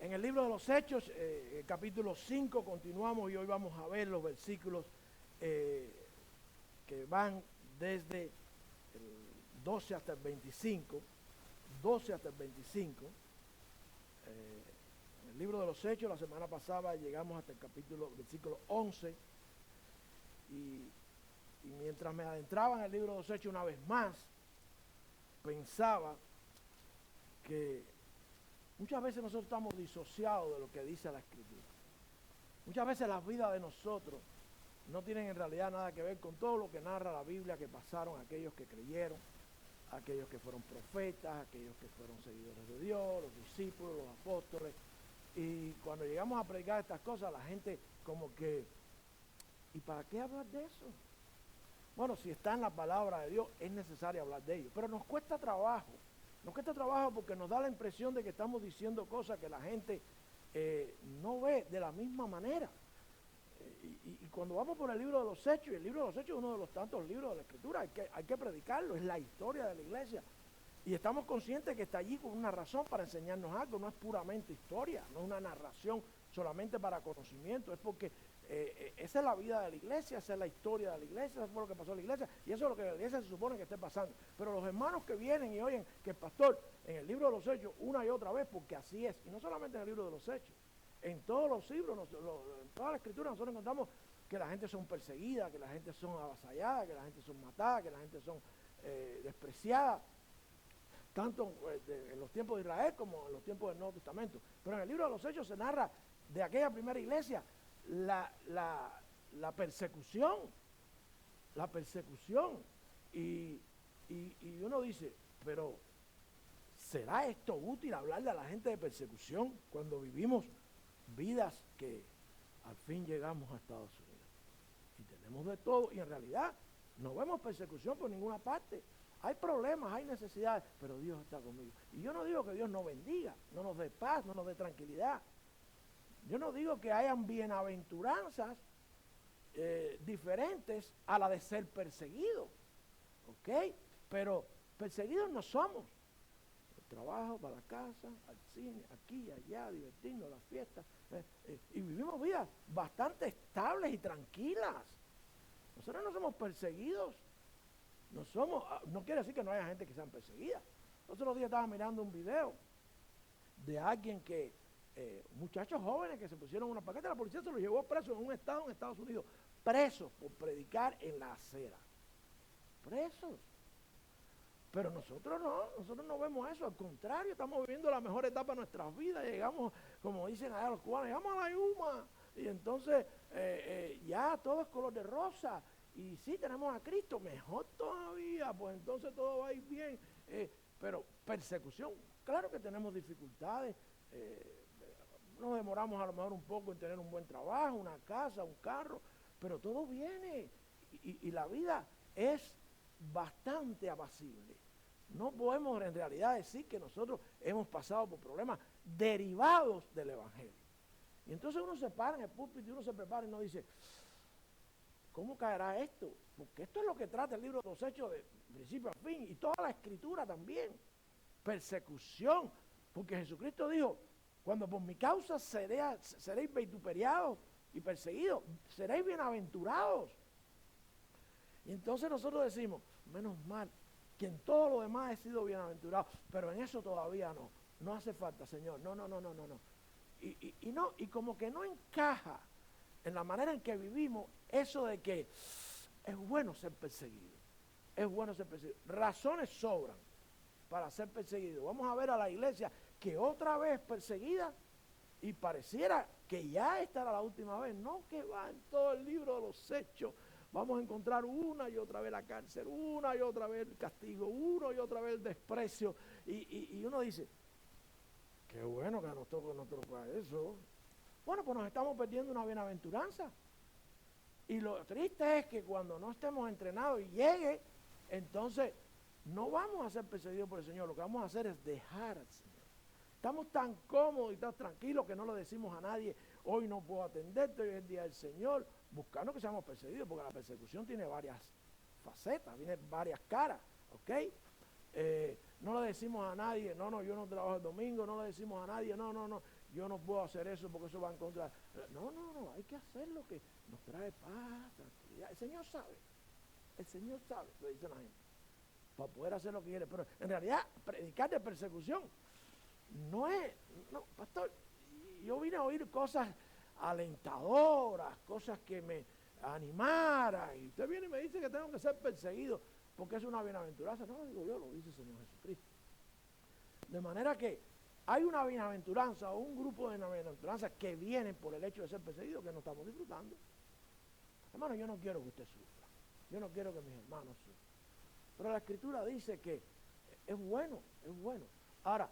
En el libro de los Hechos, capítulo 5, continuamos y hoy vamos a ver los versículos que van desde el 12 hasta el 25. 12 hasta el 25. En el libro de los Hechos, la semana pasada llegamos hasta el versículo 11. Y mientras me adentraba en el libro de los Hechos una vez más, pensaba que muchas veces nosotros estamos disociados de lo que dice la Escritura. Muchas veces las vidas de nosotros no tienen en realidad nada que ver con todo lo que narra la Biblia que pasaron aquellos que creyeron, aquellos que fueron profetas, aquellos que fueron seguidores de Dios, los discípulos, los apóstoles. Y cuando llegamos a predicar estas cosas, la gente como que, ¿y para qué hablar de eso? Bueno, si está en la palabra de Dios, es necesario hablar de ello. Pero nos cuesta trabajo. Nos cuesta trabajo porque nos da la impresión de que estamos diciendo cosas que la gente no ve de la misma manera. Y cuando vamos por el libro de los Hechos, y el libro de los Hechos es uno de los tantos libros de la Escritura, hay que predicarlo, es la historia de la iglesia. Y estamos conscientes que está allí con una razón para enseñarnos algo, no es puramente historia, no es una narración solamente para conocimiento, es porque esa es la vida de la iglesia, esa es la historia de la iglesia, eso fue lo que pasó en la iglesia, y eso es lo que la iglesia se supone que esté pasando. Pero los hermanos que vienen y oyen que el pastor en el libro de los Hechos, una y otra vez, porque así es, y no solamente en el libro de los Hechos, en todos los libros, en toda la escritura nosotros encontramos que la gente son perseguidas, que la gente son avasalladas, que la gente son matadas, que la gente son despreciadas, tanto en los tiempos de Israel como en los tiempos del Nuevo Testamento. Pero en el libro de los Hechos se narra de aquella primera iglesia la persecución, y uno dice, pero ¿será esto útil hablarle a la gente de persecución cuando vivimos vidas que al fin llegamos a Estados Unidos? Y tenemos de todo, y en realidad no vemos persecución por ninguna parte. Hay problemas, hay necesidades, pero Dios está conmigo. Y yo no digo que Dios nos bendiga, no nos dé paz, no nos dé tranquilidad. Yo no digo que hayan bienaventuranzas diferentes a la de ser perseguido, ¿ok? Pero perseguidos no somos. El trabajo, para la casa, al cine, aquí, allá, divertirnos, las fiestas. Y vivimos vidas bastante estables y tranquilas. Nosotros no somos perseguidos. No quiere decir que no haya gente que sean perseguida. Los otros días estaba mirando un video de alguien que, muchachos jóvenes que se pusieron una paqueta, la policía se los llevó presos en un estado en Estados Unidos, presos por predicar en la acera. Presos. Pero nosotros no vemos eso, al contrario, estamos viviendo la mejor etapa de nuestras vidas, llegamos, como dicen allá los cubanos, llegamos a la Yuma, y entonces ya todo es color de rosa, y sí, tenemos a Cristo, mejor todavía, pues entonces todo va a ir bien. Pero persecución, claro que tenemos dificultades, nos demoramos a lo mejor un poco en tener un buen trabajo, una casa, un carro, pero todo viene, y la vida es bastante apacible. No podemos en realidad decir que nosotros hemos pasado por problemas derivados del Evangelio. Y entonces uno se para en el púlpito y uno se prepara y uno dice, ¿cómo caerá esto? Porque esto es lo que trata el libro de los Hechos de principio a fin, y toda la escritura también. Persecución, porque Jesucristo dijo, cuando por mi causa seréis vituperiados y perseguidos, seréis bienaventurados. Y entonces nosotros decimos, menos mal, que en todo lo demás he sido bienaventurado, pero en eso todavía no hace falta, Señor, no. Y como que no encaja en la manera en que vivimos eso de que es bueno ser perseguido, razones sobran para ser perseguido. Vamos a ver a la iglesia que otra vez perseguida, y pareciera que ya esta era la última vez, no, que va en todo el libro de los Hechos. Vamos a encontrar una y otra vez la cárcel, una y otra vez el castigo, una y otra vez el desprecio. Y uno dice, qué bueno que nos toca eso. Bueno, pues nos estamos perdiendo una bienaventuranza. Y lo triste es que cuando no estemos entrenados y llegue, entonces no vamos a ser perseguidos por el Señor. Lo que vamos a hacer es dejar al Señor. Estamos tan cómodos y tan tranquilos que no le decimos a nadie, hoy no puedo atenderte, hoy es el día del Señor, buscando que seamos perseguidos, porque la persecución tiene varias facetas, tiene varias caras, ¿ok? no le decimos a nadie, no, yo no trabajo el domingo, no le decimos a nadie, no, yo no puedo hacer eso porque eso va en contra. No, hay que hacer lo que nos trae paz, tranquilidad. El Señor sabe, lo dice la gente, para poder hacer lo que quiere. Pero en realidad, predicar de persecución no, pastor, yo vine a oír cosas alentadoras, cosas que me animaran, y usted viene y me dice que tengo que ser perseguido porque es una bienaventuranza. No lo digo yo, lo dice el Señor Jesucristo. De manera que hay una bienaventuranza o un grupo de bienaventuranzas que vienen por el hecho de ser perseguidos que no estamos disfrutando. Hermano, yo no quiero que usted sufra, yo no quiero que mis hermanos sufran, pero la Escritura dice que es bueno. Ahora,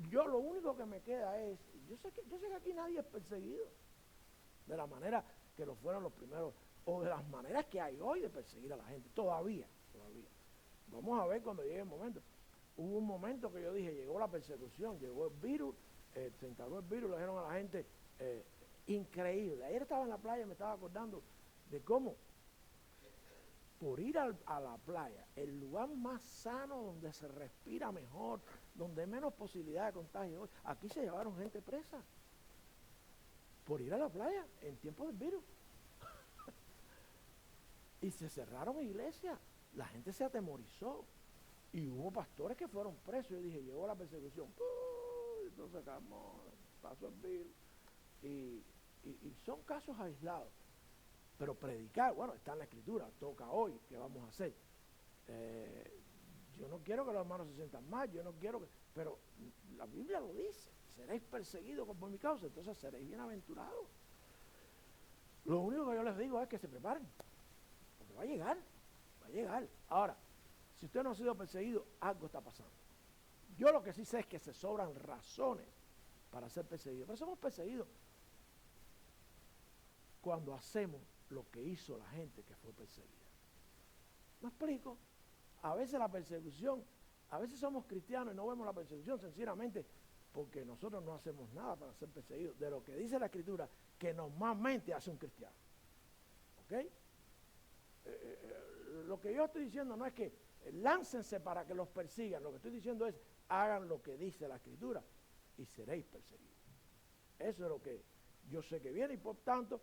yo lo único que me queda es, yo sé que aquí nadie es perseguido de la manera que lo fueron los primeros, o de las maneras que hay hoy de perseguir a la gente, todavía. Vamos a ver cuando llegue el momento. Hubo un momento que yo dije, llegó la persecución, llegó el virus, se instaló el virus, le dijeron a la gente, increíble. Ayer estaba en la playa y me estaba acordando de cómo, por ir a la playa, el lugar más sano, donde se respira mejor, donde hay menos posibilidad de contagio, aquí se llevaron gente presa por ir a la playa en tiempos del virus. Y se cerraron iglesias, la gente se atemorizó y hubo pastores que fueron presos. Yo dije, llegó la persecución, entonces pasó el virus, y son casos aislados. Pero predicar, bueno, está en la Escritura, toca hoy, ¿qué vamos a hacer? Yo no quiero que los hermanos se sientan mal, yo no quiero que, pero la Biblia lo dice, seréis perseguidos por mi causa, entonces seréis bienaventurados. Lo único que yo les digo es que se preparen, porque va a llegar. Ahora, si usted no ha sido perseguido, algo está pasando. Yo lo que sí sé es que se sobran razones para ser perseguidos, pero somos perseguidos cuando hacemos lo que hizo la gente que fue perseguida. ¿Me explico? A veces la persecución, a veces somos cristianos y no vemos la persecución sencillamente porque nosotros no hacemos nada para ser perseguidos, de lo que dice la Escritura que normalmente hace un cristiano. ¿Ok? Lo que yo estoy diciendo no es que láncense para que los persigan, lo que estoy diciendo es hagan lo que dice la Escritura y seréis perseguidos. Eso es lo que yo sé que viene, y por tanto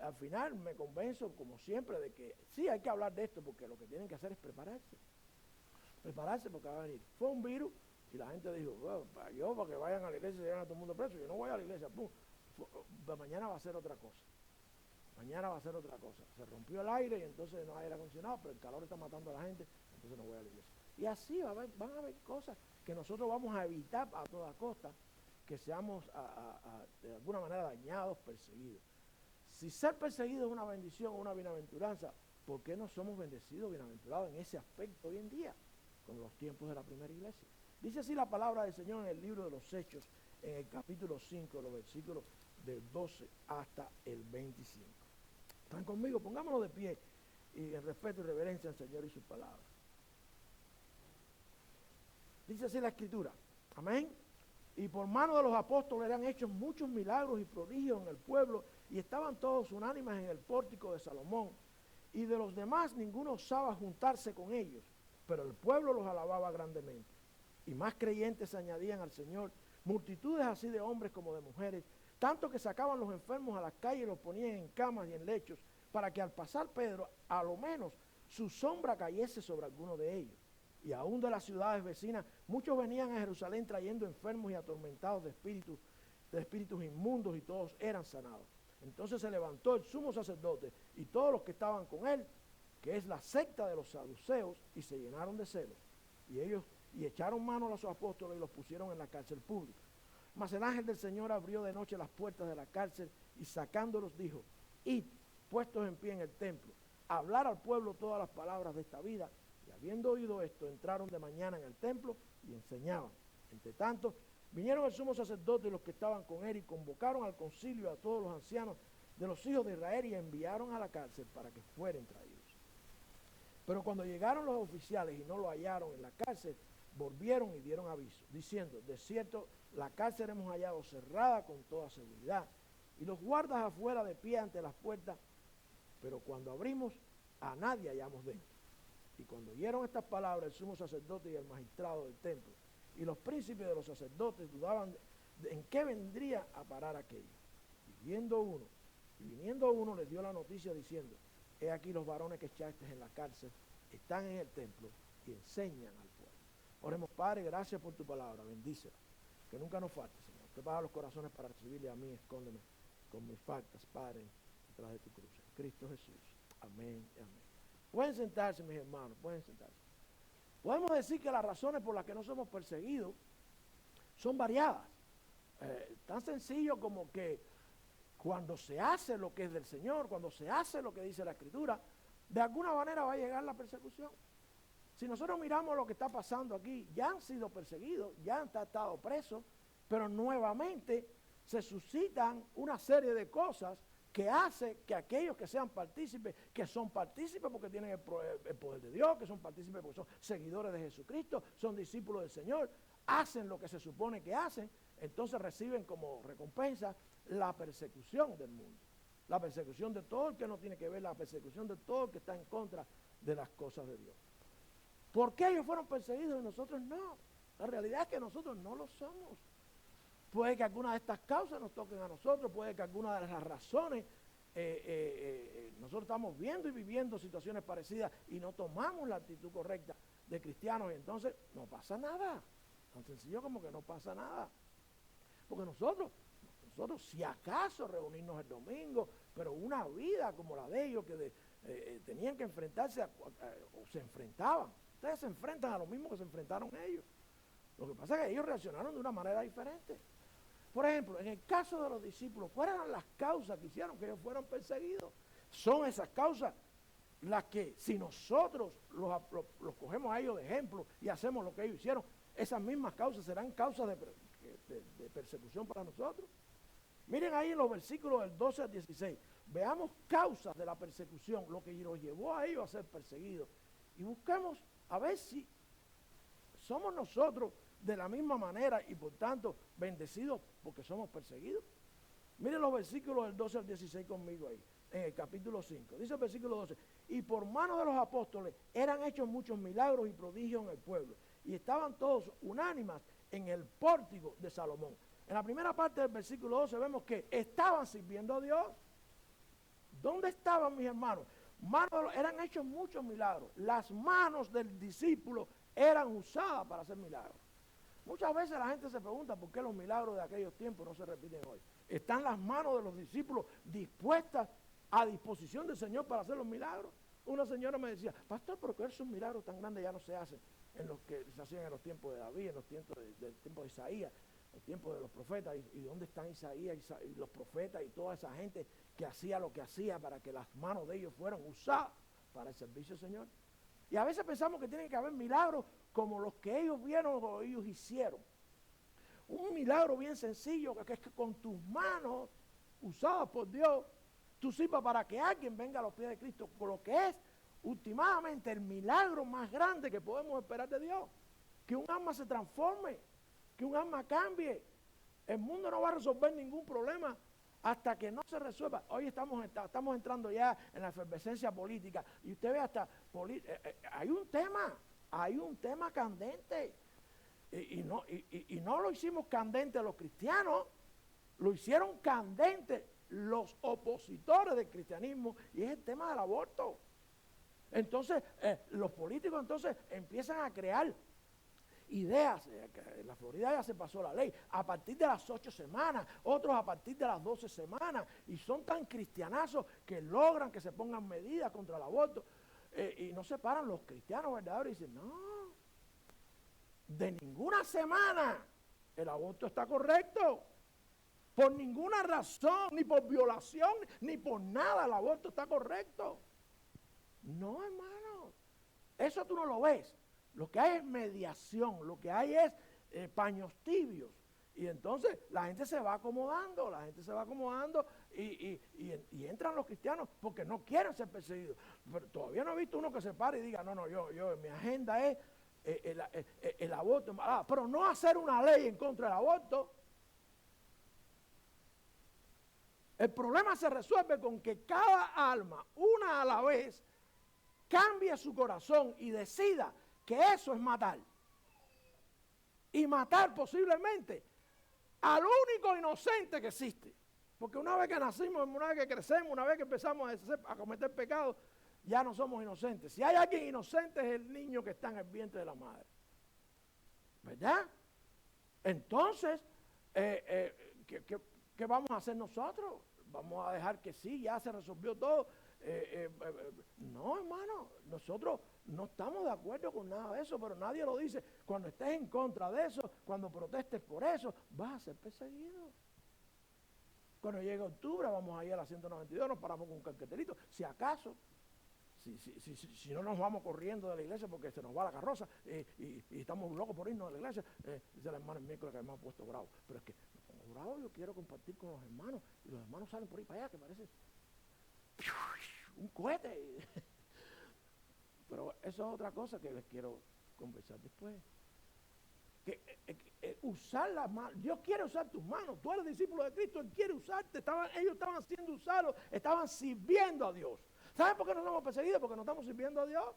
al final me convenzo, como siempre, de que sí hay que hablar de esto, porque lo que tienen que hacer es prepararse porque va a venir. Fue un virus y la gente dijo, bueno, para que vayan a la iglesia y lleven a todo el mundo preso, yo no voy a la iglesia, mañana va a ser otra cosa. Se rompió el aire y entonces no hay aire acondicionado, pero el calor está matando a la gente, entonces no voy a la iglesia. Y así van a haber cosas que nosotros vamos a evitar a toda costa, que seamos de alguna manera dañados, perseguidos. Si ser perseguido es una bendición o una bienaventuranza, ¿por qué no somos bendecidos, bienaventurados en ese aspecto hoy en día, con los tiempos de la primera iglesia? Dice así la palabra del Señor en el libro de los Hechos, en el capítulo 5, los versículos del 12 hasta el 25. ¿Están conmigo? Pongámonos de pie y en respeto y reverencia al Señor y su palabra. Dice así la Escritura, amén. Y por mano de los apóstoles eran hechos muchos milagros y prodigios en el pueblo, y estaban todos unánimes en el pórtico de Salomón. Y de los demás ninguno osaba juntarse con ellos, pero el pueblo los alababa grandemente. Y más creyentes se añadían al Señor, multitudes así de hombres como de mujeres, tanto que sacaban los enfermos a las calles y los ponían en camas y en lechos, para que al pasar Pedro, a lo menos su sombra cayese sobre alguno de ellos. Y aún de las ciudades vecinas, muchos venían a Jerusalén trayendo enfermos y atormentados de espíritus inmundos, y todos eran sanados. Entonces se levantó el sumo sacerdote y todos los que estaban con él, que es la secta de los saduceos, y se llenaron de celos. Y ellos echaron mano a los apóstoles y los pusieron en la cárcel pública. Mas el ángel del Señor abrió de noche las puertas de la cárcel y sacándolos dijo, id, puestos en pie en el templo, a hablar al pueblo todas las palabras de esta vida. Y habiendo oído esto, entraron de mañana en el templo y enseñaban. Entre tanto, vinieron el sumo sacerdote y los que estaban con él y convocaron al concilio a todos los ancianos de los hijos de Israel y enviaron a la cárcel para que fueran traídos. Pero cuando llegaron los oficiales y no lo hallaron en la cárcel, volvieron y dieron aviso, diciendo, de cierto, la cárcel hemos hallado cerrada con toda seguridad, y los guardas afuera de pie ante las puertas, pero cuando abrimos, a nadie hallamos dentro. Y cuando oyeron estas palabras, el sumo sacerdote y el magistrado del templo y los príncipes de los sacerdotes dudaban en qué vendría a parar aquello. Y viniendo uno les dio la noticia diciendo: he aquí los varones que echaste en la cárcel están en el templo y enseñan al pueblo. Oremos. Padre, gracias por tu palabra, bendícela, que nunca nos falte, Señor. Prepara los corazones para recibirle a mí, escóndeme con mis faltas, Padre, detrás de tu cruz. En Cristo Jesús. Amén y amén. Pueden sentarse, mis hermanos, pueden sentarse. Podemos decir que las razones por las que no somos perseguidos son variadas. Tan sencillo como que cuando se hace lo que es del Señor, cuando se hace lo que dice la Escritura, de alguna manera va a llegar la persecución. Si nosotros miramos lo que está pasando aquí, ya han sido perseguidos, ya han estado presos, pero nuevamente se suscitan una serie de cosas que hace que aquellos que sean partícipes, que son partícipes porque tienen el poder de Dios, que son partícipes porque son seguidores de Jesucristo, son discípulos del Señor, hacen lo que se supone que hacen, entonces reciben como recompensa la persecución del mundo, la persecución de todo el que no tiene que ver, la persecución de todo el que está en contra de las cosas de Dios. ¿Por qué ellos fueron perseguidos y nosotros no? La realidad es que nosotros no lo somos. Puede que alguna de estas causas nos toquen a nosotros, puede que alguna de las razones, nosotros estamos viendo y viviendo situaciones parecidas y no tomamos la actitud correcta de cristianos, y entonces no pasa nada. Tan sencillo como que no pasa nada. Porque nosotros si acaso reunirnos el domingo, pero una vida como la de ellos que tenían que enfrentarse o se enfrentaban. Ustedes se enfrentan a lo mismo que se enfrentaron ellos. Lo que pasa es que ellos reaccionaron de una manera diferente. Por ejemplo, en el caso de los discípulos, ¿cuáles eran las causas que hicieron que ellos fueran perseguidos? Son esas causas las que, si nosotros los cogemos a ellos de ejemplo y hacemos lo que ellos hicieron, esas mismas causas serán causas de persecución para nosotros. Miren ahí en los versículos del 12 al 16, veamos causas de la persecución, lo que los llevó a ellos a ser perseguidos, y busquemos a ver si somos nosotros de la misma manera y por tanto bendecidos porque somos perseguidos. Miren los versículos del 12 al 16 conmigo ahí, en el capítulo 5. Dice el versículo 12: y por mano de los apóstoles eran hechos muchos milagros y prodigios en el pueblo, y estaban todos unánimes en el pórtico de Salomón. En la primera parte del versículo 12 vemos que estaban sirviendo a Dios. ¿Dónde estaban, mis hermanos? Eran hechos muchos milagros. Las manos del discípulo eran usadas para hacer milagros. Muchas veces la gente se pregunta por qué los milagros de aquellos tiempos no se repiten hoy. ¿Están las manos de los discípulos dispuestas a disposición del Señor para hacer los milagros? Una señora me decía: pastor, ¿por qué esos milagros tan grandes ya no se hacen en los que se hacían en los tiempos de David, en los tiempos de Isaías, en los tiempos de los profetas? ¿Y dónde están Isaías y los profetas y toda esa gente que hacía lo que hacía para que las manos de ellos fueran usadas para el servicio del Señor? Y a veces pensamos que tienen que haber milagros como los que ellos vieron o ellos hicieron. Un milagro bien sencillo, que es que con tus manos usadas por Dios, tú sirvas para que alguien venga a los pies de Cristo, con lo que es últimamente el milagro más grande que podemos esperar de Dios. Que un alma se transforme, que un alma cambie. El mundo no va a resolver ningún problema hasta que no se resuelva. Hoy estamos entrando ya en la efervescencia política, y usted ve hasta, hay un tema candente, y no lo hicimos candente los cristianos, lo hicieron candente los opositores del cristianismo, y es el tema del aborto. Entonces, los políticos entonces empiezan a crear ideas. En la Florida ya se pasó la ley a partir de las 8 semanas, otros a partir de las 12 semanas, y son tan cristianazos que logran que se pongan medidas contra el aborto, y no se paran los cristianos verdaderos y dicen: no, de ninguna semana el aborto está correcto, por ninguna razón, ni por violación, ni por nada el aborto está correcto. No, hermano, eso tú no lo ves. Lo que hay es mediación, lo que hay es paños tibios. Y entonces la gente se va acomodando, y entran los cristianos porque no quieren ser perseguidos. Pero todavía no he visto uno que se pare y diga: no, yo mi agenda es el aborto. Pero no hacer una ley en contra del aborto. El problema se resuelve con que cada alma, una a la vez, cambie su corazón y decida que eso es matar. Y matar posiblemente al único inocente que existe. Porque una vez que nacimos, una vez que crecemos, una vez que empezamos a cometer pecados, ya no somos inocentes. Si hay alguien inocente es el niño que está en el vientre de la madre. ¿Verdad? Entonces, ¿qué vamos a hacer nosotros? Vamos a dejar que sí, ya se resolvió todo. No, hermano, nosotros no estamos de acuerdo con nada de eso, pero nadie lo dice. Cuando estés en contra de eso, cuando protestes por eso, vas a ser perseguido. Cuando llegue octubre vamos a ir a la 192, nos paramos con un cartelito, si acaso, si no nos vamos corriendo de la iglesia porque se nos va la carroza y estamos locos por irnos de la iglesia, dice la hermana el miércoles que me ha puesto bravo, pero es que me pongo bravo, yo quiero compartir con los hermanos y los hermanos salen por ahí para allá que parece un cohete. Pero eso es otra cosa que les quiero conversar después. Usar las manos, Dios quiere usar tus manos, tú eres discípulo de Cristo, Él quiere usarte, ellos estaban siendo usados, estaban sirviendo a Dios. ¿Saben por qué no somos perseguidos? Porque no estamos sirviendo a Dios.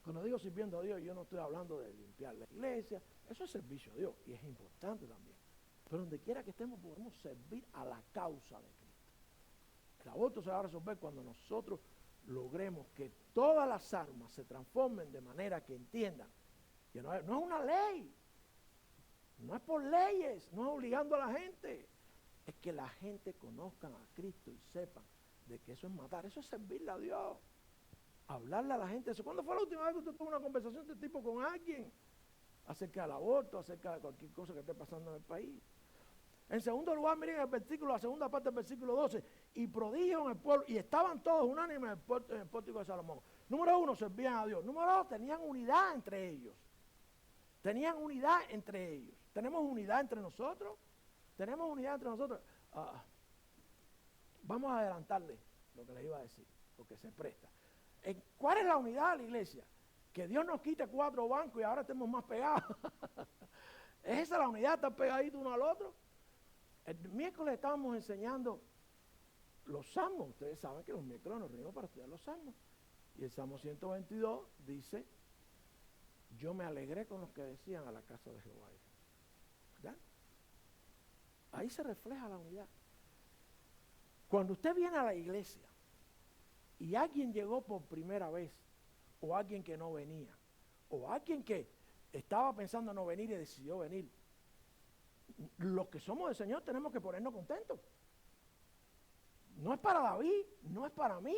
Cuando digo sirviendo a Dios, yo no estoy hablando de limpiar la iglesia, eso es servicio a Dios y es importante también. Pero donde quiera que estemos podemos servir a la causa de Cristo. El aborto se va a resolver cuando nosotros logremos que todas las almas se transformen de manera que entiendan que no es una ley, no es por leyes, no es obligando a la gente, es que la gente conozca a Cristo y sepan de que eso es matar, eso es servirle a Dios, hablarle a la gente eso. ¿Cuándo fue la última vez que usted tuvo una conversación de este tipo con alguien acerca del aborto, acerca de cualquier cosa que esté pasando en el país? En segundo lugar, miren el versículo, la segunda parte del versículo 12, y prodigio en el pueblo, y estaban todos unánimes en el pórtico de Salomón. Número 1, servían a Dios. Número 2, tenían unidad entre ellos. Tenían unidad entre ellos. ¿Tenemos unidad entre nosotros? ¿Tenemos unidad entre nosotros? Vamos a adelantarle lo que les iba a decir, porque se presta. ¿Cuál es la unidad de la iglesia? Que Dios nos quite 4 bancos y ahora estemos más pegados. ¿Es esa la unidad, estar pegaditos uno al otro? El miércoles estábamos enseñando los salmos. Ustedes saben que los miércoles nos reunimos para estudiar los salmos. Y el Salmo 122 dice: yo me alegré con los que decían a la casa de Jehová. ¿Verdad? Ahí se refleja la unidad. Cuando usted viene a la iglesia y alguien llegó por primera vez, o alguien que no venía, o alguien que estaba pensando no venir y decidió venir, los que somos del Señor tenemos que ponernos contentos. No es para David, no es para mí,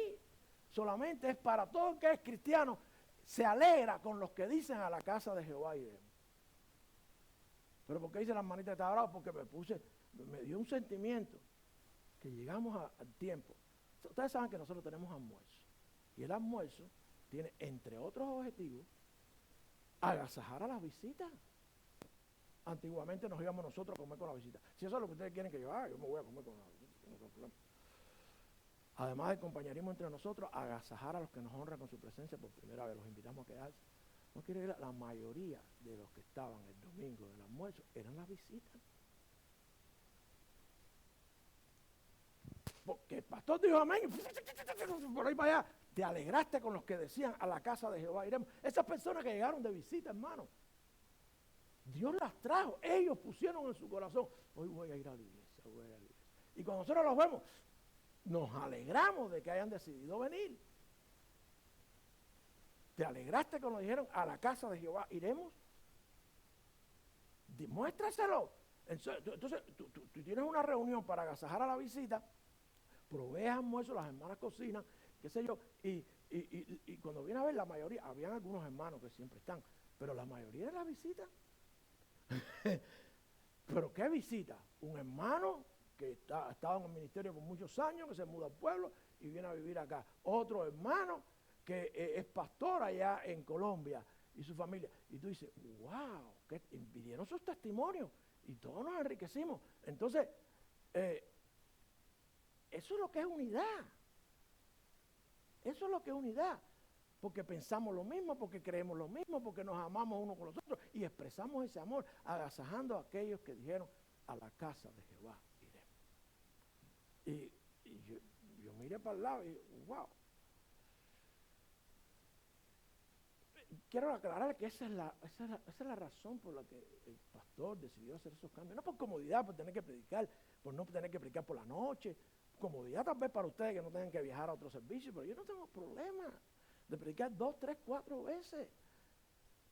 solamente es para todo el que es cristiano. Se alegra con los que dicen a la casa de Jehová iremos. Pero ¿por qué dice la hermanita que está bravo? Porque me dio un sentimiento que llegamos al tiempo. Ustedes saben que nosotros tenemos almuerzo. Y el almuerzo tiene, entre otros objetivos, agasajar a las visitas. Antiguamente nos íbamos nosotros a comer con la visita. Si eso es lo que ustedes quieren que yo haga, yo me voy a comer con la visita, no tengo problema. Además del compañerismo entre nosotros, agasajar a los que nos honran con su presencia por primera vez, los invitamos a quedarse. No quiero ir, la mayoría de los que estaban el domingo del almuerzo eran las visitas. Porque el pastor dijo amén, por ahí para allá, te alegraste con los que decían a la casa de Jehová iremos. Esas personas que llegaron de visita, hermano, Dios las trajo, ellos pusieron en su corazón, hoy voy a ir a la iglesia, voy a ir a la iglesia. Y cuando nosotros los vemos, nos alegramos de que hayan decidido venir. ¿Te alegraste cuando dijeron a la casa de Jehová iremos? Demuéstraselo. Entonces, tú tienes una reunión para agasajar a la visita, provees almuerzo, las hermanas cocinan, qué sé yo, y cuando viene a ver la mayoría, habían algunos hermanos que siempre están, pero la mayoría de las visitas. ¿Pero qué visita? Un hermano que ha estado en el ministerio por muchos años, que se muda al pueblo y viene a vivir acá. Otro hermano que es pastor allá en Colombia y su familia. Y tú dices, wow, que pidieron sus testimonios y todos nos enriquecimos. Entonces, eso es lo que es unidad. Eso es lo que es unidad. Porque pensamos lo mismo, porque creemos lo mismo, porque nos amamos unos con los otros y expresamos ese amor agasajando a aquellos que dijeron a la casa de Jehová iremos. Y yo miré para el lado y wow. quiero aclarar que esa es la razón por la que el pastor decidió hacer esos cambios. No por comodidad, por tener que predicar, por no tener que predicar por la noche. Comodidad tal vez para ustedes que no tengan que viajar a otro servicio, pero yo no tengo problema de predicar 2, 3, 4 veces.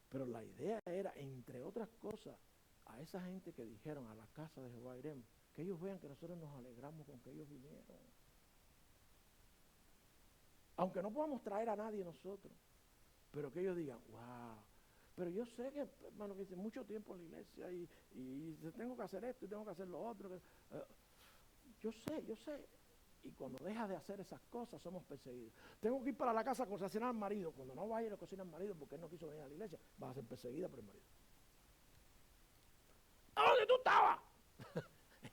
Pero la idea era, entre otras cosas, a esa gente que dijeron a la casa de Jehová iremos, que ellos vean que nosotros nos alegramos con que ellos vinieron. Aunque no podamos traer a nadie nosotros, pero que ellos digan, wow. Pero yo sé que, hermano, que hice mucho tiempo en la iglesia y tengo que hacer esto y tengo que hacer lo otro. Yo sé. Y cuando dejas de hacer esas cosas, somos perseguidos. Tengo que ir para la casa a cocinar al marido. Cuando no vayas a cocinar al marido porque él no quiso venir a la iglesia, vas a ser perseguida por el marido. ¿A dónde tú estabas?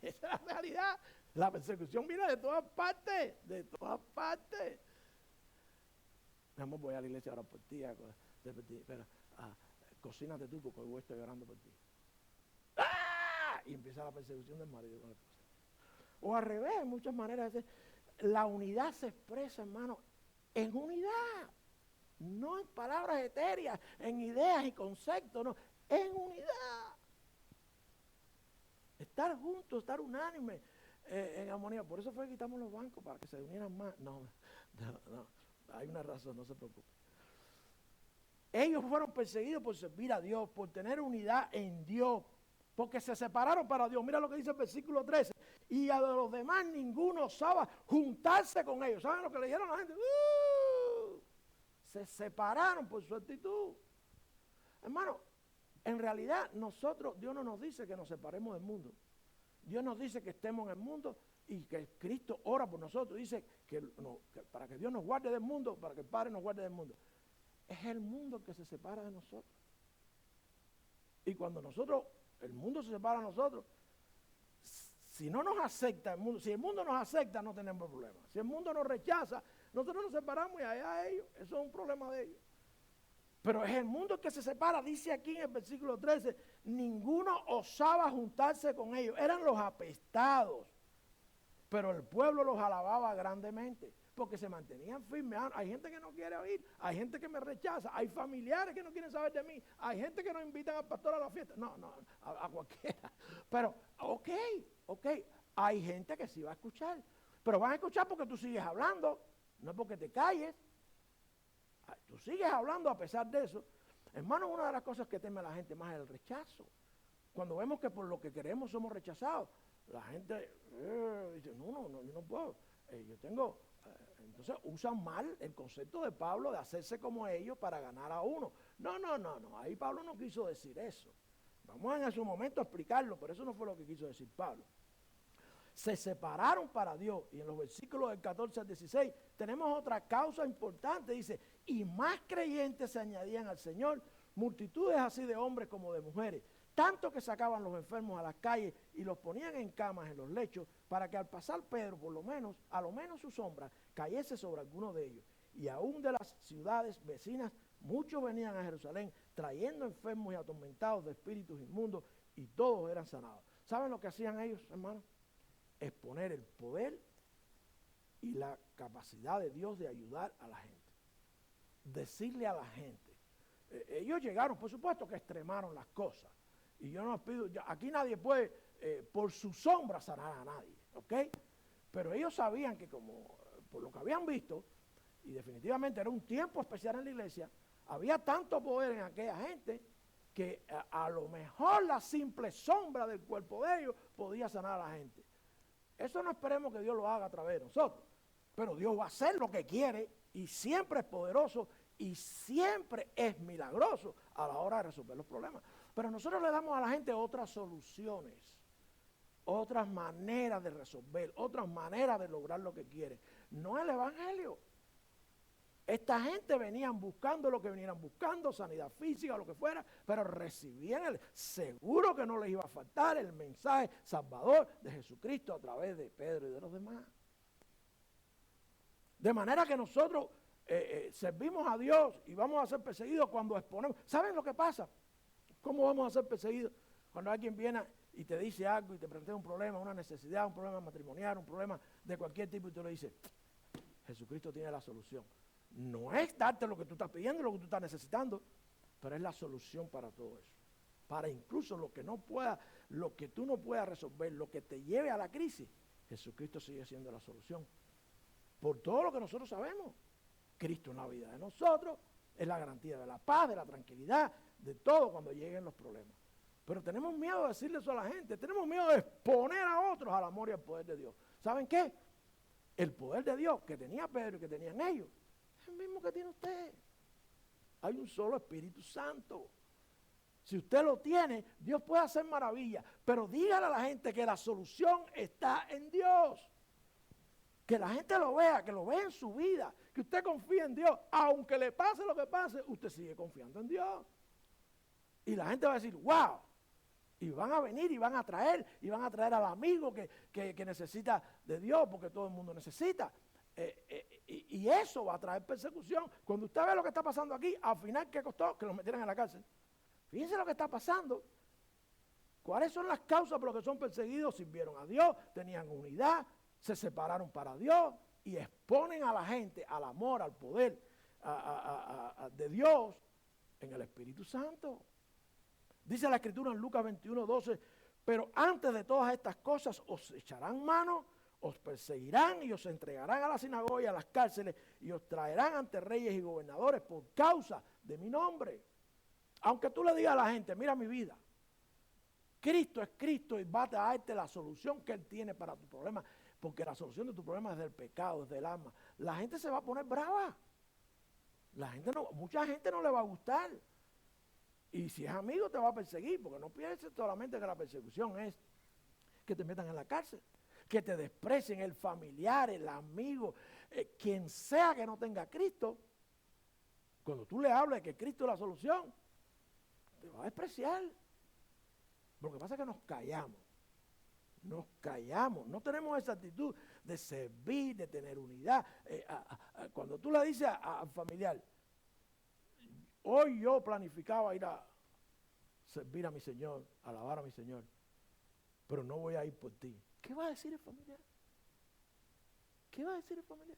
Esa es la realidad. La persecución viene de todas partes. De todas partes. Mi amor, voy a la iglesia ahora por ti. Pero cocínate tú porque hoy voy a estar llorando por ti. ¡Ah! Y empieza la persecución del marido con la esposa. O al revés, hay muchas maneras de hacer. La unidad se expresa, hermano, en unidad. No en palabras etéreas, en ideas y conceptos, no. En unidad. Estar juntos, estar unánime, en armonía. Por eso fue que quitamos los bancos, para que se unieran más. No. Hay una razón, no se preocupe. Ellos fueron perseguidos por servir a Dios, por tener unidad en Dios, porque se separaron para Dios. Mira lo que dice el versículo 13. Y a los demás ninguno osaba juntarse con ellos. ¿Saben lo que le dijeron a la gente? Se separaron por su actitud. Hermano, en realidad Dios no nos dice que nos separemos del mundo. Dios nos dice que estemos en el mundo y que Cristo ora por nosotros. Dice que para que Dios nos guarde del mundo, para que el Padre nos guarde del mundo. Es el mundo que se separa de nosotros. Y cuando el mundo se separa de nosotros, si no nos acepta el mundo, si el mundo nos acepta, no tenemos problema. Si el mundo nos rechaza, nosotros nos separamos y allá ellos. Eso es un problema de ellos. Pero es el mundo que se separa, dice aquí en el versículo 13, ninguno osaba juntarse con ellos. Eran los apestados. Pero el pueblo los alababa grandemente, porque se mantenían firmes. Hay gente que no quiere oír, hay gente que me rechaza, hay familiares que no quieren saber de mí, hay gente que no invitan al pastor a la fiesta. No, a cualquiera. Pero, ok, hay gente que sí va a escuchar, pero van a escuchar porque tú sigues hablando, no porque te calles. Tú sigues hablando a pesar de eso. Hermano, una de las cosas que teme la gente más es el rechazo. Cuando vemos que por lo que queremos somos rechazados, la gente dice, no, yo no puedo. Yo tengo... entonces usan mal el concepto de Pablo de hacerse como ellos para ganar a uno. No. Ahí Pablo no quiso decir eso. Vamos en su momento a explicarlo, pero eso no fue lo que quiso decir Pablo. Se separaron para Dios. Y en los versículos del 14 al 16 tenemos otra causa importante. Dice, y más creyentes se añadían al Señor, multitudes así de hombres como de mujeres, tanto que sacaban los enfermos a las calles y los ponían en camas en los lechos, para que al pasar Pedro, a lo menos su sombra cayese sobre alguno de ellos. Y aún de las ciudades vecinas, muchos venían a Jerusalén, trayendo enfermos y atormentados de espíritus inmundos, y todos eran sanados. ¿Saben lo que hacían ellos, hermanos? Exponer el poder y la capacidad de Dios de ayudar a la gente. Decirle a la gente. Ellos llegaron, por supuesto que extremaron las cosas. Y yo no les pido, aquí nadie puede por su sombra sanar a nadie, ¿ok? Pero ellos sabían que como, por lo que habían visto, y definitivamente era un tiempo especial en la iglesia, había tanto poder en aquella gente que a lo mejor la simple sombra del cuerpo de ellos podía sanar a la gente. Eso no esperemos que Dios lo haga a través de nosotros, pero Dios va a hacer lo que quiere y siempre es poderoso y siempre es milagroso a la hora de resolver los problemas. Pero nosotros le damos a la gente otras soluciones, otras maneras de resolver, otras maneras de lograr lo que quiere. No el evangelio. Esta gente venían buscando lo que vinieran buscando, sanidad física, lo que fuera, pero recibían seguro que no les iba a faltar el mensaje salvador de Jesucristo a través de Pedro y de los demás. De manera que nosotros servimos a Dios y vamos a ser perseguidos cuando exponemos. ¿Saben lo que pasa? ¿Cómo vamos a ser perseguidos? Cuando alguien viene y te dice algo y te plantea un problema, una necesidad, un problema matrimonial, un problema de cualquier tipo y tú le dices, Jesucristo tiene la solución. No es darte lo que tú estás pidiendo, lo que tú estás necesitando, pero es la solución para todo eso. Para incluso lo que no pueda, lo que tú no puedas resolver, lo que te lleve a la crisis, Jesucristo sigue siendo la solución. Por todo lo que nosotros sabemos, Cristo en la vida de nosotros es la garantía de la paz, de la tranquilidad, de todo cuando lleguen los problemas. Pero tenemos miedo de decirle eso a la gente, tenemos miedo de exponer a otros al amor y al poder de Dios. ¿Saben qué? El poder de Dios que tenía Pedro y que tenían ellos, es el mismo que tiene usted. Hay un solo Espíritu Santo. Si usted lo tiene, Dios puede hacer maravillas, pero dígale a la gente que la solución está en Dios. Que la gente lo vea, que lo vea en su vida, que usted confíe en Dios. Aunque le pase lo que pase, usted sigue confiando en Dios. Y la gente va a decir, wow. Y van a venir y van a traer al amigo que necesita de Dios, porque todo el mundo necesita. Y eso va a traer persecución. Cuando usted ve lo que está pasando aquí, al final, ¿qué costó? Que los metieran en la cárcel. Fíjense lo que está pasando. ¿Cuáles son las causas por las que son perseguidos? Sirvieron a Dios, tenían unidad, se separaron para Dios y exponen a la gente al amor, al poder de Dios en el Espíritu Santo. Dice la Escritura en Lucas 21:12, pero antes de todas estas cosas os echarán mano, os perseguirán y os entregarán a la sinagoga y a las cárceles y os traerán ante reyes y gobernadores por causa de mi nombre. Aunque tú le digas a la gente, mira mi vida, Cristo es Cristo y va a darte la solución que Él tiene para tu problema, porque la solución de tu problema es del pecado, es del alma. La gente se va a poner brava. Mucha gente no le va a gustar. Y si es amigo te va a perseguir, porque no pienses solamente que la persecución es que te metan en la cárcel, que te desprecien el familiar, el amigo, quien sea que no tenga a Cristo. Cuando tú le hables de que Cristo es la solución, te va a despreciar. Lo que pasa es que nos callamos, no tenemos esa actitud de servir, de tener unidad. Cuando tú le dices al familiar, hoy yo planificaba ir a servir a mi Señor, a alabar a mi Señor, pero no voy a ir por ti. ¿Qué va a decir el familiar? ¿Qué va a decir el familiar?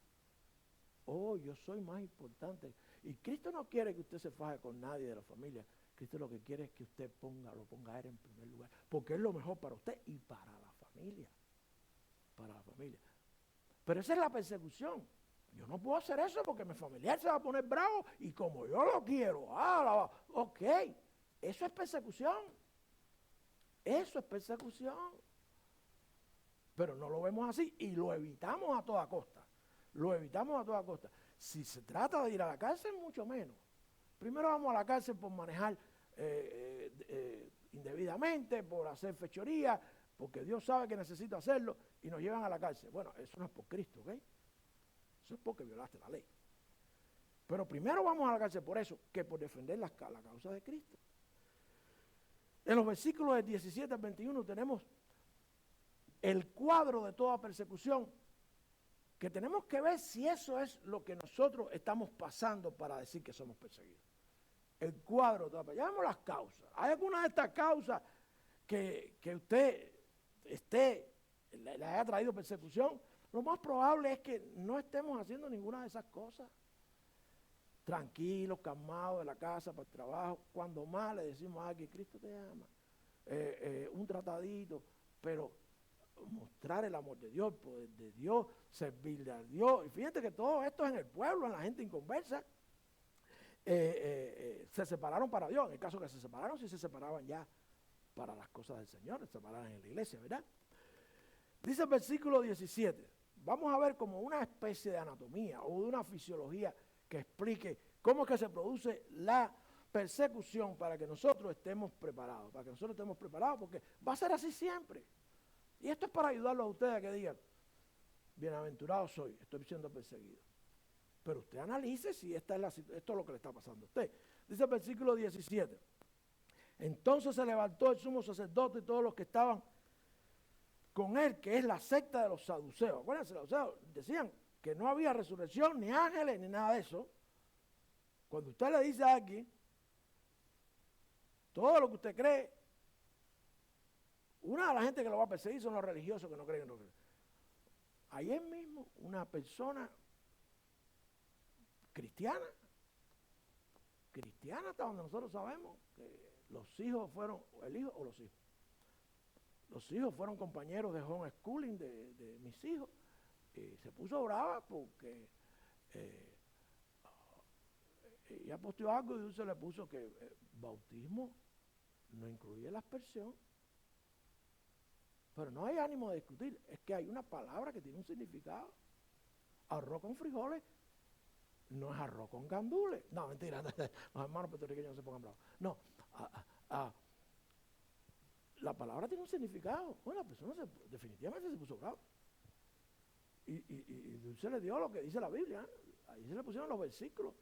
Oh, yo soy más importante. Y Cristo no quiere que usted se faje con nadie de la familia. Cristo lo que quiere es que usted lo ponga a Él en primer lugar, porque es lo mejor para usted y para la familia. Para la familia. Pero esa es la persecución. Yo no puedo hacer eso porque mi familiar se va a poner bravo y como yo lo quiero, ok, eso es persecución. Eso es persecución. Pero no lo vemos así y lo evitamos a toda costa. Lo evitamos a toda costa. Si se trata de ir a la cárcel, mucho menos. Primero vamos a la cárcel por manejar indebidamente, por hacer fechoría, porque Dios sabe que necesito hacerlo y nos llevan a la cárcel. Bueno, eso no es por Cristo, ¿ok? Eso es porque violaste la ley. Pero primero vamos a la cárcel por eso, que por defender la causa de Cristo. En los versículos del 17 al 21 tenemos el cuadro de toda persecución, que tenemos que ver si eso es lo que nosotros estamos pasando para decir que somos perseguidos. El cuadro de toda persecución. Ya vemos las causas. ¿Hay alguna de estas causas que usted le haya traído persecución? Lo más probable es que no estemos haciendo ninguna de esas cosas. Tranquilos, calmados de la casa para el trabajo. Cuando más le decimos a alguien, Cristo te ama. Un tratadito, pero mostrar el amor de Dios, el poder de Dios, servirle a Dios. Y fíjate que todo esto es en el pueblo, en la gente inconversa. Se separaron para Dios. En el caso que se separaron, sí se separaban ya para las cosas del Señor, se separaron en la iglesia, ¿verdad? Dice el versículo 17. Vamos a ver como una especie de anatomía o de una fisiología que explique cómo es que se produce la persecución para que nosotros estemos preparados, porque va a ser así siempre. Y esto es para ayudarlos a ustedes a que digan, bienaventurado soy, estoy siendo perseguido. Pero usted analice si esto es lo que le está pasando a usted. Dice el versículo 17. Entonces se levantó el sumo sacerdote y todos los que estaban con él, que es la secta de los saduceos. Acuérdense, los saduceos decían que no había resurrección, ni ángeles, ni nada de eso. Cuando usted le dice a alguien todo lo que usted cree, una de las gente que lo va a perseguir son los religiosos que no creen en los religiosos. Ayer mismo una persona cristiana hasta donde nosotros sabemos que los hijos fueron, el hijo o los hijos. Los hijos fueron compañeros de homeschooling de mis hijos. Y se puso brava porque ella posteó algo y Dulce le puso que bautismo no incluye la aspersión. Pero no hay ánimo de discutir, es que hay una palabra que tiene un significado. Arroz con frijoles no es arroz con gandules. No, mentira, los hermanos puertorriqueños no se pongan bravos. No, la palabra tiene un significado. Bueno, la persona definitivamente se puso brava. Y Dulce le dio lo que dice la Biblia, ¿eh? Ahí se le pusieron los versículos,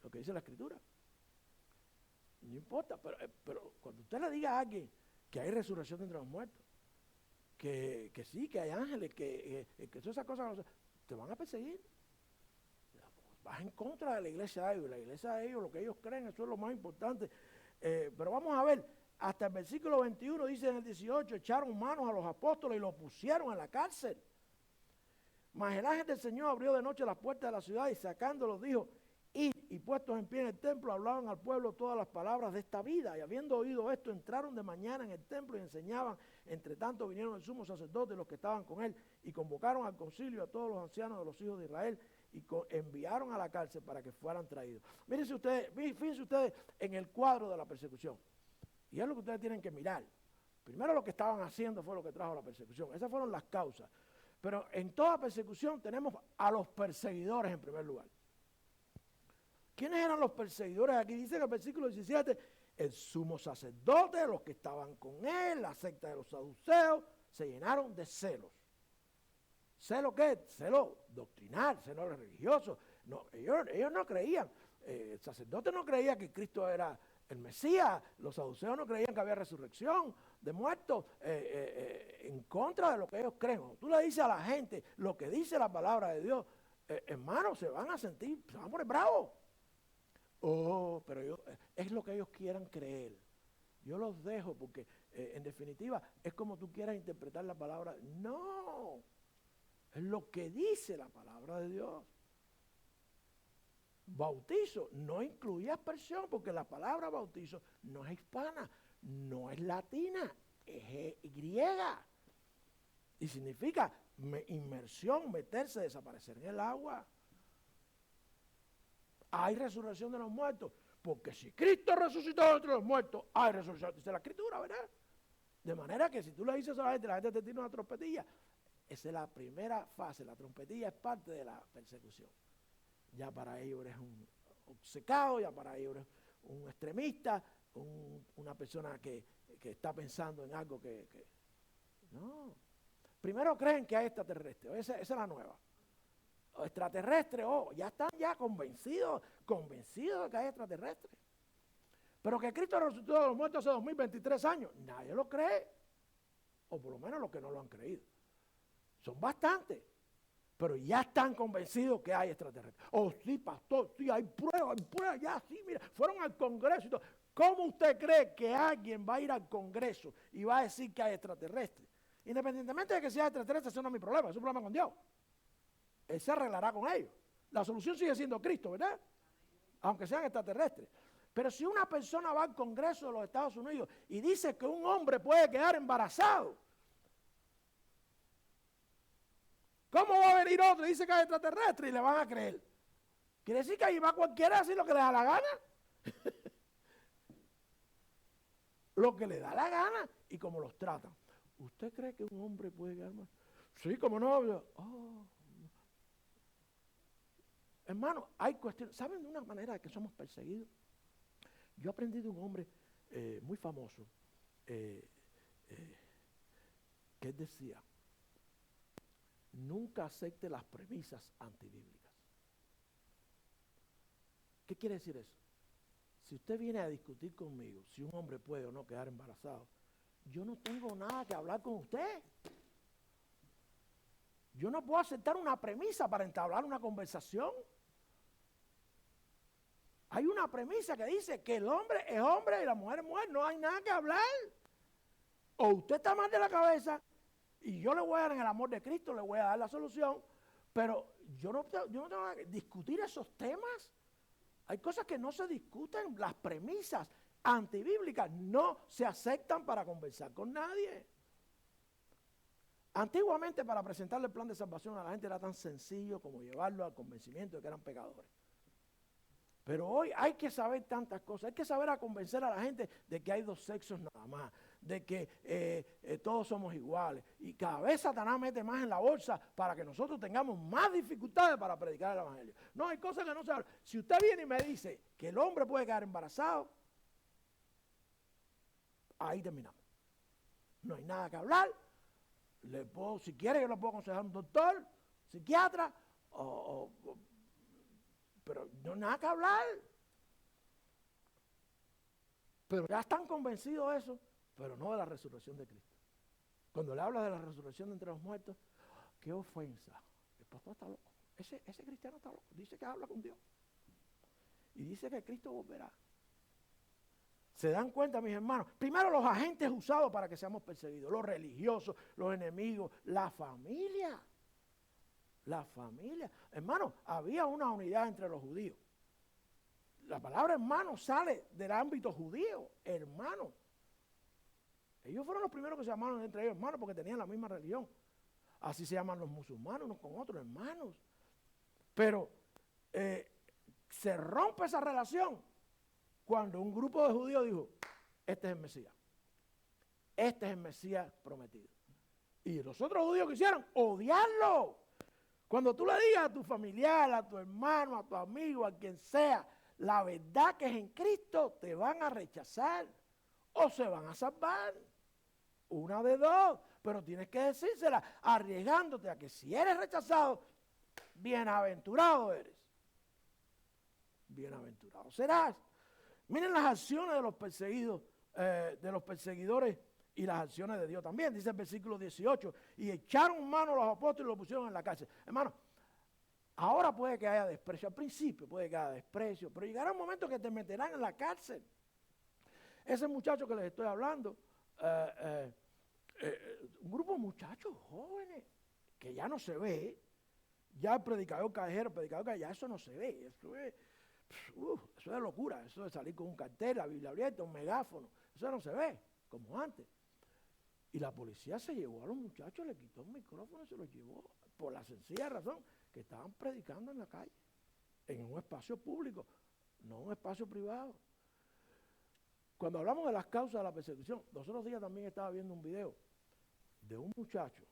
lo que dice la Escritura. No importa, pero cuando usted le diga a alguien que hay resurrección de entre los muertos, que sí, que hay ángeles, que todas esas cosas te van a perseguir. Vas en contra de la iglesia de ellos. La iglesia de ellos, lo que ellos creen, eso es lo más importante. Pero vamos a ver, hasta el versículo 21 dice en el 18, echaron manos a los apóstoles y los pusieron en la cárcel. Mas el ángel del Señor abrió de noche las puertas de la ciudad y sacándolos dijo, id, y puestos en pie en el templo hablaban al pueblo todas las palabras de esta vida. Y habiendo oído esto, entraron de mañana en el templo y enseñaban. Entre tanto vinieron el sumo sacerdote y los que estaban con él y convocaron al concilio a todos los ancianos de los hijos de Israel y enviaron a la cárcel para que fueran traídos. Fíjense ustedes en el cuadro de la persecución. Y es lo que ustedes tienen que mirar. Primero lo que estaban haciendo fue lo que trajo la persecución. Esas fueron las causas. Pero en toda persecución tenemos a los perseguidores en primer lugar. ¿Quiénes eran los perseguidores? Aquí dice en el versículo 17, el sumo sacerdote, los que estaban con él, la secta de los saduceos, se llenaron de celos. ¿Celo qué? Celo doctrinal, celo religioso. No, ellos no creían, el sacerdote no creía que Cristo era el Mesías, los saduceos no creían que había resurrección de muertos, en contra de lo que ellos creen. Cuando tú le dices a la gente lo que dice la palabra de Dios, hermanos, se van a sentir, se van a poner bravos. Oh, pero es lo que ellos quieran creer. Yo los dejo porque, en definitiva, es como tú quieras interpretar la palabra. No, es lo que dice la palabra de Dios. Bautizo no incluye aspersión porque la palabra bautizo no es hispana, no es latina, es griega. Y significa inmersión, meterse, desaparecer en el agua. Hay resurrección de los muertos, porque si Cristo resucitó entre los muertos, hay resurrección, dice la Escritura, ¿verdad? De manera que si tú le dices a la gente te tira una trompetilla. Esa es la primera fase, la trompetilla es parte de la persecución. Ya para ellos eres un obcecado, ya para ellos eres un extremista, una persona que está pensando en algo que... No. Primero creen que hay extraterrestres, esa es la nueva. Extraterrestres, ya están ya convencidos de que hay extraterrestres. Pero que Cristo resucitó de los muertos hace 2023 años, nadie lo cree. O por lo menos los que no lo han creído. Son bastantes. Pero ya están convencidos que hay extraterrestres. Oh, sí, pastor, sí, hay pruebas, ya, sí, mira, fueron al Congreso y todo. ¿Cómo usted cree que alguien va a ir al Congreso y va a decir que hay extraterrestres? Independientemente de que sea extraterrestre, ese no es mi problema, es un problema con Dios. Él se arreglará con ellos. La solución sigue siendo Cristo, ¿verdad? Aunque sean extraterrestres. Pero si una persona va al Congreso de los Estados Unidos y dice que un hombre puede quedar embarazado, ¿cómo va a venir otro y dice que es extraterrestre y le van a creer? ¿Quiere decir que ahí va cualquiera a decir lo que le da la gana? Lo que le da la gana y cómo los tratan. ¿Usted cree que un hombre puede quedar mal? Sí, como no. Hermano, hay cuestiones. ¿Saben de una manera de que somos perseguidos? Yo aprendí de un hombre muy famoso que él decía: nunca acepte las premisas antibíblicas. ¿Qué quiere decir eso? Si usted viene a discutir conmigo si un hombre puede o no quedar embarazado, yo no tengo nada que hablar con usted. Yo no puedo aceptar una premisa para entablar una conversación. Hay una premisa que dice que el hombre es hombre y la mujer es mujer, no hay nada que hablar. O usted está mal de la cabeza y yo le voy a dar en el amor de Cristo, le voy a dar la solución, Pero yo no tengo que discutir esos temas. Hay cosas que no se discuten, las premisas antibíblicas no se aceptan para conversar con nadie. Antiguamente, para presentarle el plan de salvación a la gente era tan sencillo como llevarlo al convencimiento de que eran pecadores. Pero hoy hay que saber tantas cosas, hay que saber a convencer a la gente de que hay dos sexos nada más, de que todos somos iguales. Y cada vez Satanás mete más en la bolsa para que nosotros tengamos más dificultades para predicar el evangelio. No, hay cosas que no se hablan. Si usted viene y me dice que el hombre puede quedar embarazado, ahí terminamos. No hay nada que hablar. Si quiere, yo le puedo aconsejar a un doctor, psiquiatra, pero no hay nada que hablar. Pero ya están convencidos de eso, pero no de la resurrección de Cristo. Cuando le hablas de la resurrección de entre los muertos, qué ofensa. El pastor está loco. Ese cristiano está loco. Dice que habla con Dios. Y dice que Cristo volverá. ¿Se dan cuenta, mis hermanos? Primero los agentes usados para que seamos perseguidos. Los religiosos, los enemigos, la familia. La familia. Hermano, había una unidad entre los judíos. La palabra hermano sale del ámbito judío. Hermano. Ellos fueron los primeros que se llamaron entre ellos hermanos porque tenían la misma religión. Así se llaman los musulmanes unos con otros, hermanos. Pero se rompe esa relación cuando un grupo de judíos dijo, este es el Mesías. Este es el Mesías prometido. Y los otros judíos que hicieron, odiarlo. Cuando tú le digas a tu familiar, a tu hermano, a tu amigo, a quien sea, la verdad que es en Cristo, te van a rechazar o se van a salvar. Una de dos, pero tienes que decírsela arriesgándote a que si eres rechazado, bienaventurado eres. Bienaventurado serás. Miren las acciones de los perseguidos, de los perseguidores y las acciones de Dios también. Dice el versículo 18, y echaron mano a los apóstoles y los pusieron en la cárcel. Hermano, ahora puede que haya desprecio, al principio puede que haya desprecio, pero llegará un momento que te meterán en la cárcel. Ese muchacho que les estoy hablando, un grupo de muchachos jóvenes que ya no se ve, ya el predicador callejero, ya eso no se ve, eso es locura, eso de salir con un cartel, la Biblia abierta, un megáfono, eso no se ve, como antes. Y la policía se llevó a los muchachos, le quitó el micrófono y se los llevó, por la sencilla razón que estaban predicando en la calle, en un espacio público, no un espacio privado. Cuando hablamos de las causas de la persecución, los otros días también estaba viendo un video de un muchacho,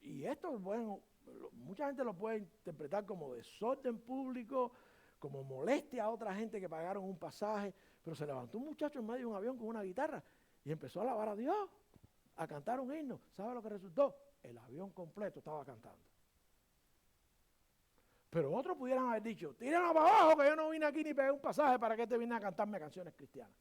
y esto, bueno, mucha gente lo puede interpretar como desorden público, como molestia a otra gente que pagaron un pasaje, pero se levantó un muchacho en medio de un avión con una guitarra y empezó a alabar a Dios, a cantar un himno. ¿Sabe lo que resultó? El avión completo estaba cantando. Pero otros pudieran haber dicho, tírenlo para abajo que yo no vine aquí ni pegué un pasaje para que te vine a cantarme canciones cristianas.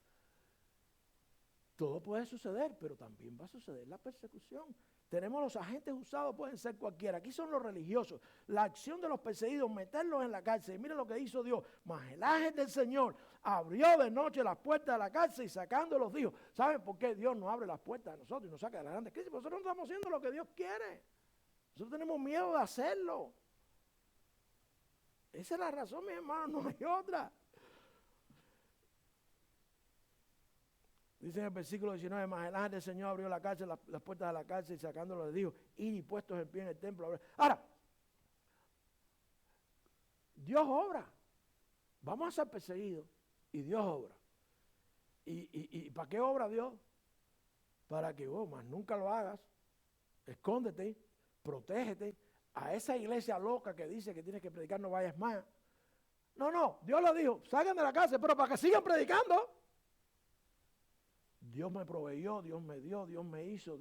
Todo puede suceder, pero también va a suceder la persecución. Tenemos los agentes usados, pueden ser cualquiera. Aquí son los religiosos. La acción de los perseguidos, meterlos en la cárcel. Y miren lo que hizo Dios. Mas el ángel del Señor abrió de noche las puertas de la cárcel y sacándolos dijo, ¿saben por qué Dios no abre las puertas de nosotros y nos saca de la grande crisis? Porque nosotros no estamos haciendo lo que Dios quiere. Nosotros tenemos miedo de hacerlo. Esa es la razón, mis hermanos, no hay otra. Dice en el versículo 19, más el ángel del Señor abrió la cárcel, las puertas de la cárcel y sacándolos le dijo, id y puestos en pie en el templo. Ahora, Dios obra. Vamos a ser perseguidos y Dios obra. ¿Y para qué obra Dios? Para que vos más nunca lo hagas, escóndete, protégete. A esa iglesia loca que dice que tienes que predicar no vayas más. No, Dios le dijo, salgan de la cárcel, pero para que sigan predicando. Dios me proveyó, Dios me dio, Dios me hizo,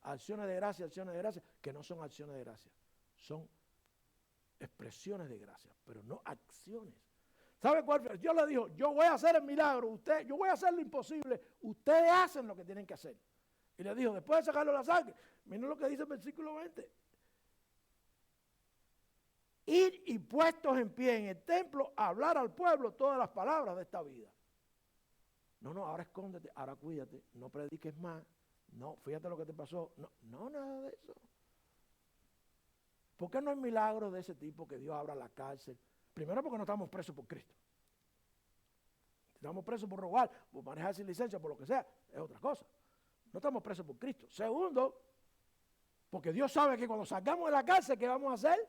acciones de gracia, que no son acciones de gracia, son expresiones de gracia, pero no acciones. ¿Sabe cuál? Dios le dijo, yo voy a hacer el milagro, yo voy a hacer lo imposible, ustedes hacen lo que tienen que hacer. Y le dijo, después de sacarlo la sangre, miren lo que dice el versículo 20. Ir y puestos en pie en el templo, hablar al pueblo todas las palabras de esta vida. No, ahora escóndete, ahora cuídate, no prediques más, no, fíjate lo que te pasó, no, nada de eso. ¿Por qué no hay milagros de ese tipo que Dios abra la cárcel? Primero porque no estamos presos por Cristo. Si estamos presos por robar, por manejar sin licencia, por lo que sea, es otra cosa. No estamos presos por Cristo. Segundo, porque Dios sabe que cuando salgamos de la cárcel, ¿qué vamos a hacer?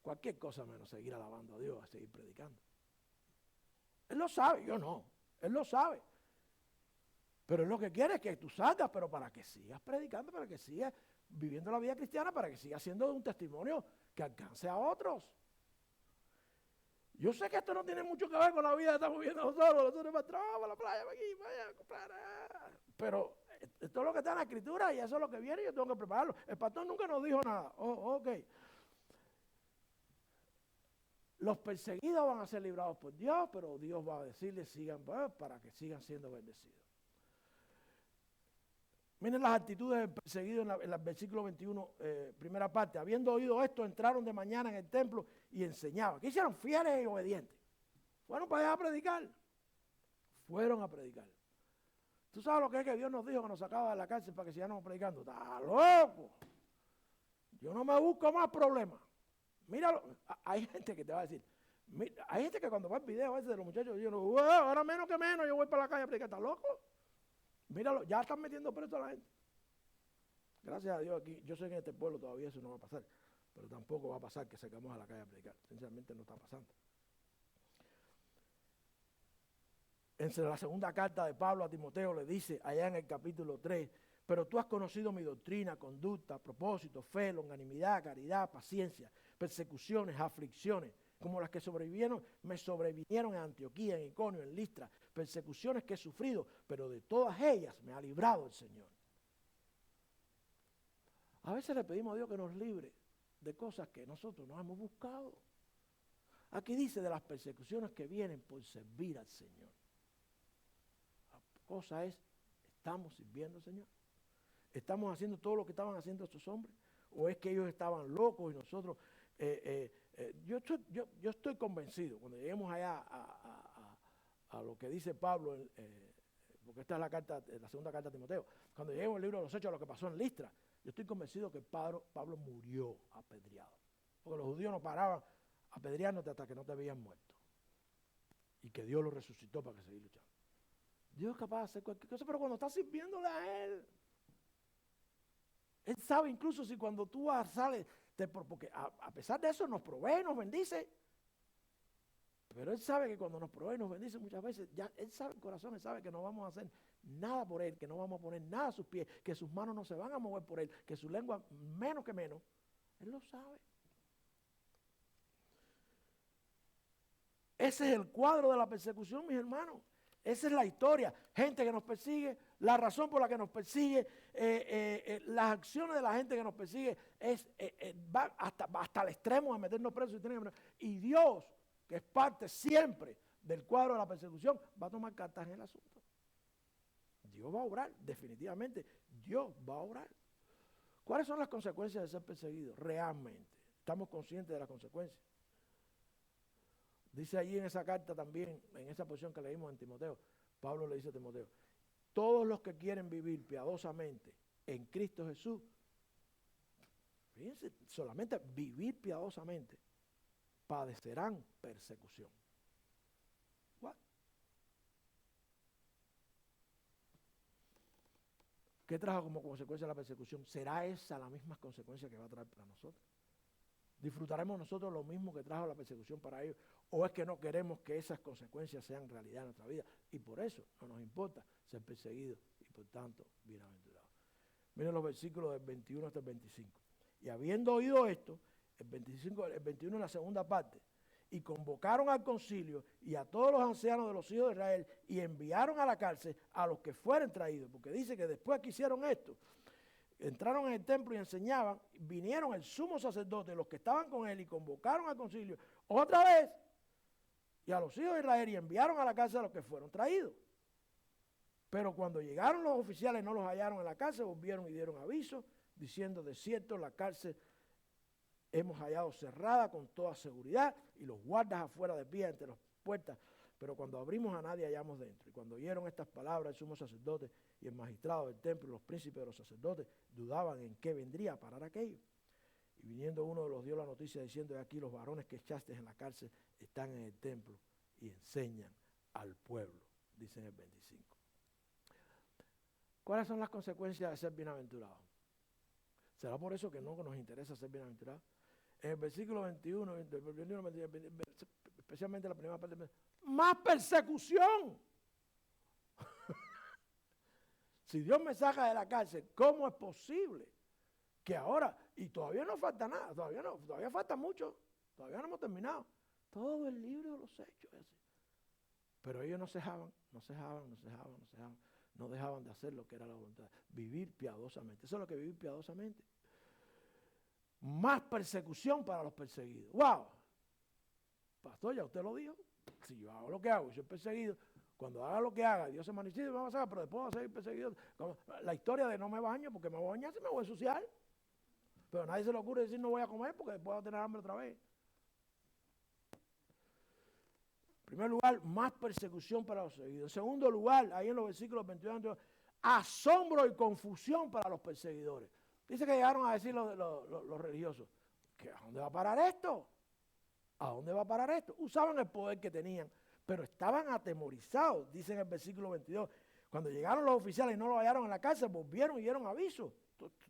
Cualquier cosa menos seguir alabando a Dios, a seguir predicando. Él lo sabe, yo no. Él lo sabe. Pero Él lo que quiere es que tú salgas, pero para que sigas predicando, para que sigas viviendo la vida cristiana, para que sigas siendo un testimonio que alcance a otros. Yo sé que esto no tiene mucho que ver con la vida que estamos viviendo nosotros para trabajo, para la playa, para aquí, para allá, a comprar. Pero esto es lo que está en la Escritura y eso es lo que viene y yo tengo que prepararlo. El pastor nunca nos dijo nada. Ok. Los perseguidos van a ser librados por Dios, pero Dios va a decirles sigan para que sigan siendo bendecidos. Miren las actitudes del perseguido en el versículo 21, primera parte. Habiendo oído esto, entraron de mañana en el templo y enseñaban. ¿Qué hicieron? Fieles y obedientes. Fueron para allá a predicar. Fueron a predicar. ¿Tú sabes lo que es que Dios nos dijo que nos sacaba de la cárcel para que sigamos predicando? ¡Está loco! Yo no me busco más problemas. Míralo, hay gente que te va a decir, hay gente que cuando va el video ese de los muchachos dicen, ahora menos que menos, yo voy para la calle a predicar. ¿Está loco? Míralo, ya están metiendo preso a la gente. Gracias a Dios aquí, yo sé que en este pueblo todavía eso no va a pasar, pero tampoco va a pasar que sacamos a la calle a predicar. Sinceramente no está pasando. En la segunda carta de Pablo a Timoteo le dice, allá en el capítulo 3, pero tú has conocido mi doctrina, conducta, propósito, fe, longanimidad, caridad, paciencia, persecuciones, aflicciones, como las que me sobrevinieron en Antioquía, en Iconio, en Listra, persecuciones que he sufrido, pero de todas ellas me ha librado el Señor. A veces le pedimos a Dios que nos libre de cosas que nosotros no hemos buscado. Aquí dice de las persecuciones que vienen por servir al Señor. La cosa es, ¿estamos sirviendo al Señor? ¿Estamos haciendo todo lo que estaban haciendo estos hombres? ¿O es que ellos estaban locos y nosotros... yo estoy convencido, cuando lleguemos allá a lo que dice Pablo, porque esta es la segunda carta de Timoteo, cuando lleguemos al libro de los Hechos, a lo que pasó en Listra, yo estoy convencido que Pablo murió apedreado. Porque los judíos no paraban apedreándote hasta que no te habían muerto. Y que Dios lo resucitó para que seguir luchando. Dios es capaz de hacer cualquier cosa, pero cuando estás sirviéndole a Él, Él sabe incluso si cuando tú sales, porque a pesar de eso nos provee, nos bendice. Pero Él sabe que cuando nos provee, nos bendice muchas veces, ya Él sabe el corazón, Él sabe que no vamos a hacer nada por Él, que no vamos a poner nada a sus pies, que sus manos no se van a mover por Él, que su lengua menos que menos. Él lo sabe. Ese es el cuadro de la persecución, mis hermanos. Esa es la historia. Gente que nos persigue, la razón por la que nos persigue, las acciones de la gente que nos persigue va hasta el extremo de meternos presos. Y Dios, que es parte siempre del cuadro de la persecución, va a tomar cartas en el asunto. Dios va a obrar, definitivamente. Dios va a obrar. ¿Cuáles son las consecuencias de ser perseguido? Realmente. ¿Estamos conscientes de las consecuencias? Dice allí en esa carta también, en esa posición que leímos en Timoteo, Pablo le dice a Timoteo, todos los que quieren vivir piadosamente en Cristo Jesús, fíjense, solamente vivir piadosamente, padecerán persecución. ¿What? ¿Qué trajo como consecuencia la persecución? ¿Será esa la misma consecuencia que va a traer para nosotros? ¿Disfrutaremos nosotros lo mismo que trajo la persecución para ellos? ¿O es que no queremos que esas consecuencias sean realidad en nuestra vida? Y por eso no nos importa ser perseguidos y por tanto bienaventurados. Miren los versículos del 21 hasta el 25. Y habiendo oído esto, el 21 en la segunda parte, y convocaron al concilio y a todos los ancianos de los hijos de Israel y enviaron a la cárcel a los que fueren traídos, porque dice que después que hicieron esto, entraron en el templo y enseñaban, vinieron el sumo sacerdote, los que estaban con él y convocaron al concilio otra vez y a los hijos de Israel y enviaron a la cárcel a los que fueron traídos. Pero cuando llegaron los oficiales no los hallaron en la cárcel, volvieron y dieron aviso diciendo de cierto la cárcel hemos hallado cerrada con toda seguridad y los guardas afuera de pie entre las puertas Pero cuando abrimos a nadie hallamos dentro. Y cuando oyeron estas palabras, el sumo sacerdote y el magistrado del templo y los príncipes de los sacerdotes dudaban en qué vendría a parar aquello. Y viniendo uno los dio la noticia diciendo: "He aquí los varones que echaste en la cárcel están en el templo y enseñan al pueblo", dice en el 25. ¿Cuáles son las consecuencias de ser bienaventurados? ¿Será por eso que no nos interesa ser bienaventurados? En el versículo 21, especialmente la primera parte, más persecución. Si Dios me saca de la cárcel, ¿cómo es posible que ahora, y todavía no falta nada, todavía falta mucho, todavía no hemos terminado, todo el libro de los Hechos es así? Pero ellos no cejaban, no dejaban de hacer lo que era la voluntad, vivir piadosamente. Eso es lo que vivir piadosamente. Más persecución para los perseguidos. ¡Wow! Pastor, ya usted lo dijo. Si yo hago lo que hago y soy perseguido, cuando haga lo que haga, Dios se manifiesta y me va a sacar, pero después va a seguir perseguido. Como la historia de no me baño porque me voy a bañar si me voy a ensuciar. Pero a nadie se le ocurre decir no voy a comer porque después voy a tener hambre otra vez. En primer lugar, más persecución para los perseguidos. En segundo lugar, ahí en los versículos 21 y 22, asombro y confusión para los perseguidores. Dice que llegaron a decir los religiosos, ¿que a dónde va a parar esto? ¿A dónde va a parar esto? Usaban el poder que tenían, pero estaban atemorizados, dice en el versículo 22. Cuando llegaron los oficiales y no lo hallaron en la cárcel, volvieron y dieron aviso,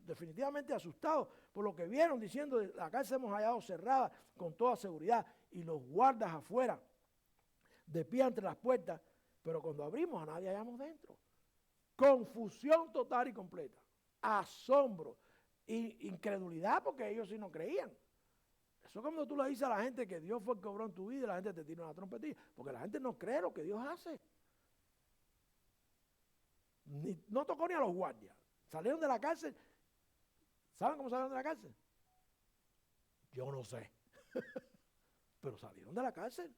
definitivamente asustados por lo que vieron, diciendo: la cárcel hemos hallado cerrada con toda seguridad y los guardas afuera, de pie entre las puertas, pero cuando abrimos a nadie hallamos dentro. Confusión total y completa, asombro, incredulidad, porque ellos sí no creían. Eso es cuando tú le dices a la gente que Dios fue el que obró en tu vida y la gente te tira una trompetilla, porque la gente no cree lo que Dios hace. No tocó ni a los guardias. Salieron de la cárcel. ¿Saben cómo salieron de la cárcel? Yo no sé. Pero salieron de la cárcel.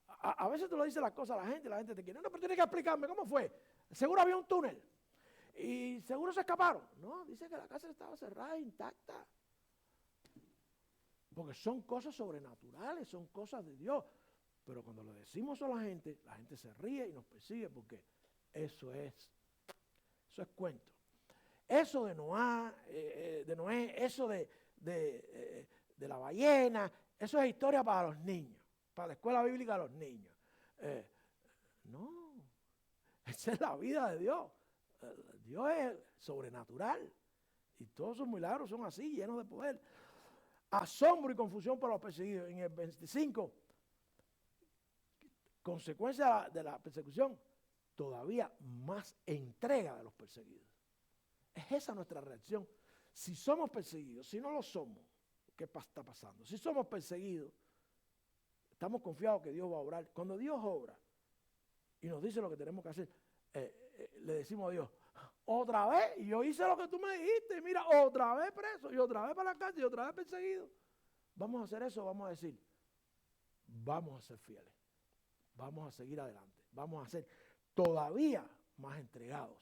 A veces tú le dices las cosas a la gente te quiere: no, pero tienes que explicarme cómo fue. Seguro había un túnel. Y seguro se escaparon. No, dice que la cárcel estaba cerrada, intacta. Porque son cosas sobrenaturales, son cosas de Dios. Pero cuando lo decimos a la gente se ríe y nos persigue, porque eso es cuento. Eso de Noé, eso de la ballena, eso es historia para los niños, para la escuela bíblica de los niños. No, esa es la vida de Dios. Dios es sobrenatural y todos sus milagros son así, llenos de poder. Asombro y confusión para los perseguidos. En el 25, consecuencia de la persecución, todavía más entrega de los perseguidos. Es esa nuestra reacción. Si somos perseguidos, si no lo somos, ¿qué está pasando? Si somos perseguidos, estamos confiados que Dios va a obrar. Cuando Dios obra y nos dice lo que tenemos que hacer, le decimos a Dios: otra vez, y yo hice lo que tú me dijiste, y mira, otra vez preso, y otra vez para la cárcel, y otra vez perseguido. Vamos a hacer eso, vamos a decir: vamos a ser fieles, vamos a seguir adelante, vamos a ser todavía más entregados.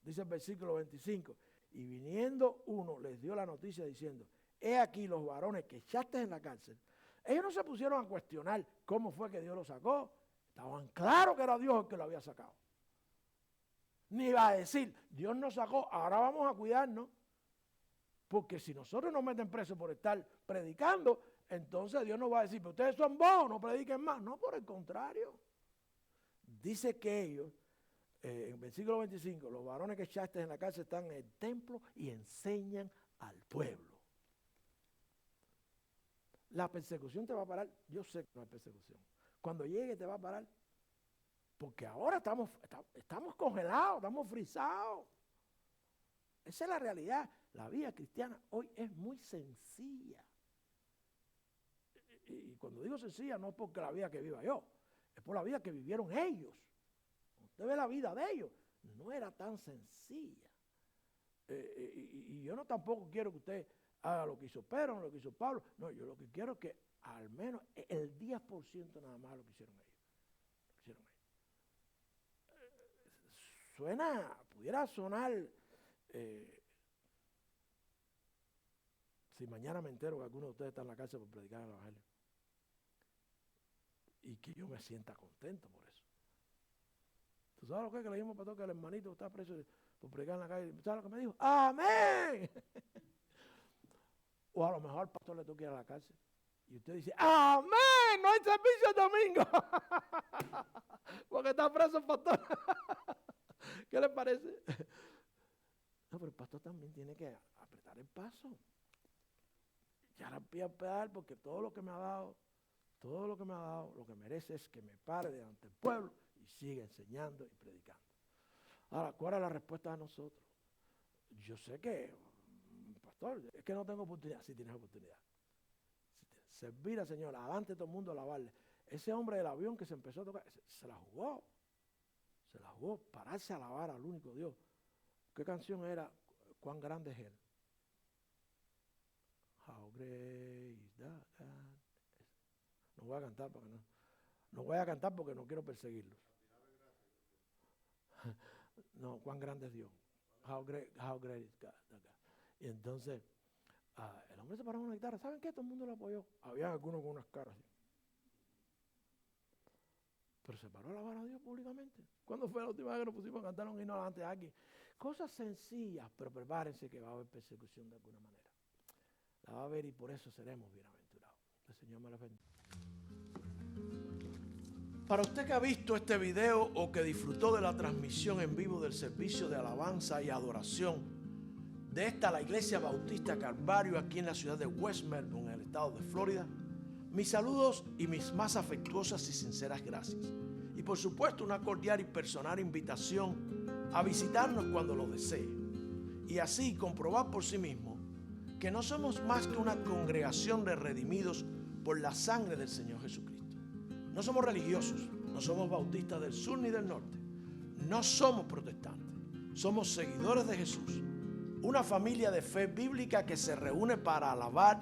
Dice el versículo 25, y viniendo uno les dio la noticia diciendo: he aquí los varones que echaste en la cárcel. Ellos no se pusieron a cuestionar cómo fue que Dios los sacó, estaban claros que era Dios el que lo había sacado. Ni va a decir: Dios nos sacó, ahora vamos a cuidarnos. Porque si nosotros nos meten presos por estar predicando, entonces Dios nos va a decir: pero ustedes son bobos, no prediquen más. No, por el contrario. Dice que ellos, en el versículo 25, los varones que echaste en la cárcel están en el templo y enseñan al pueblo. La persecución te va a parar. Yo sé que no hay persecución. Cuando llegue te va a parar. Porque ahora estamos congelados, estamos frisados. Esa es la realidad. La vida cristiana hoy es muy sencilla. Y cuando digo sencilla, no es porque la vida que viva yo, es por la vida que vivieron ellos. Usted ve la vida de ellos, no era tan sencilla. Y yo no tampoco quiero que usted haga lo que hizo Pedro, lo que hizo Pablo. No, yo lo que quiero es que al menos el 10% nada más lo que hicieron ellos. Pudiera sonar, si mañana me entero que alguno de ustedes está en la cárcel por predicar el evangelio. y que yo me sienta contento por eso. ¿Tú sabes lo que es que le dijimos al pastor que el hermanito está preso por predicar en la calle? ¿Sabes lo que me dijo? ¡Amén! O a lo mejor al pastor le toca ir a la cárcel y usted dice, ¡amén! No hay servicio el domingo. Porque está preso el pastor. ¿Qué le parece? No, pero el pastor también tiene que apretar el paso. Ya la pie a pedal porque todo lo que me ha dado, lo que merece es que me pare delante del pueblo y siga enseñando y predicando. Ahora, ¿cuál es la respuesta de nosotros? Yo sé que, pastor, es que no tengo oportunidad. Sí tienes oportunidad. Servir al Señor, adelante todo el mundo a alabarle. Ese hombre del avión que se empezó a tocar, se la jugó. Se la jugó, pararse a alabar al único Dios. ¿Qué canción era? ¿Cuán grande es Él? How great is that God. No voy a cantar porque no voy a cantar porque no quiero perseguirlos. No, cuán grande es Dios. How great is God. Y entonces, el hombre se paró con una guitarra. ¿Saben qué? Todo el mundo lo apoyó. Había algunos con unas caras así. Pero se paró a alabar a Dios públicamente. ¿Cuándo fue la última vez que nos pusimos a cantar un himno delante de alguien? Cosas sencillas, pero prepárense que va a haber persecución de alguna manera. La va a haber y por eso seremos bienaventurados. El Señor me la bendiga. Para usted que ha visto este video o que disfrutó de la transmisión en vivo del servicio de alabanza y adoración de la Iglesia Bautista Calvario aquí en la ciudad de West Melbourne, en el estado de Florida, mis saludos y mis más afectuosas y sinceras gracias. Y por supuesto una cordial y personal invitación a visitarnos cuando lo desee. Y así comprobar por sí mismo que no somos más que una congregación de redimidos por la sangre del Señor Jesucristo. No somos religiosos, no somos bautistas del sur ni del norte, no somos protestantes, somos seguidores de Jesús, una familia de fe bíblica que se reúne para alabar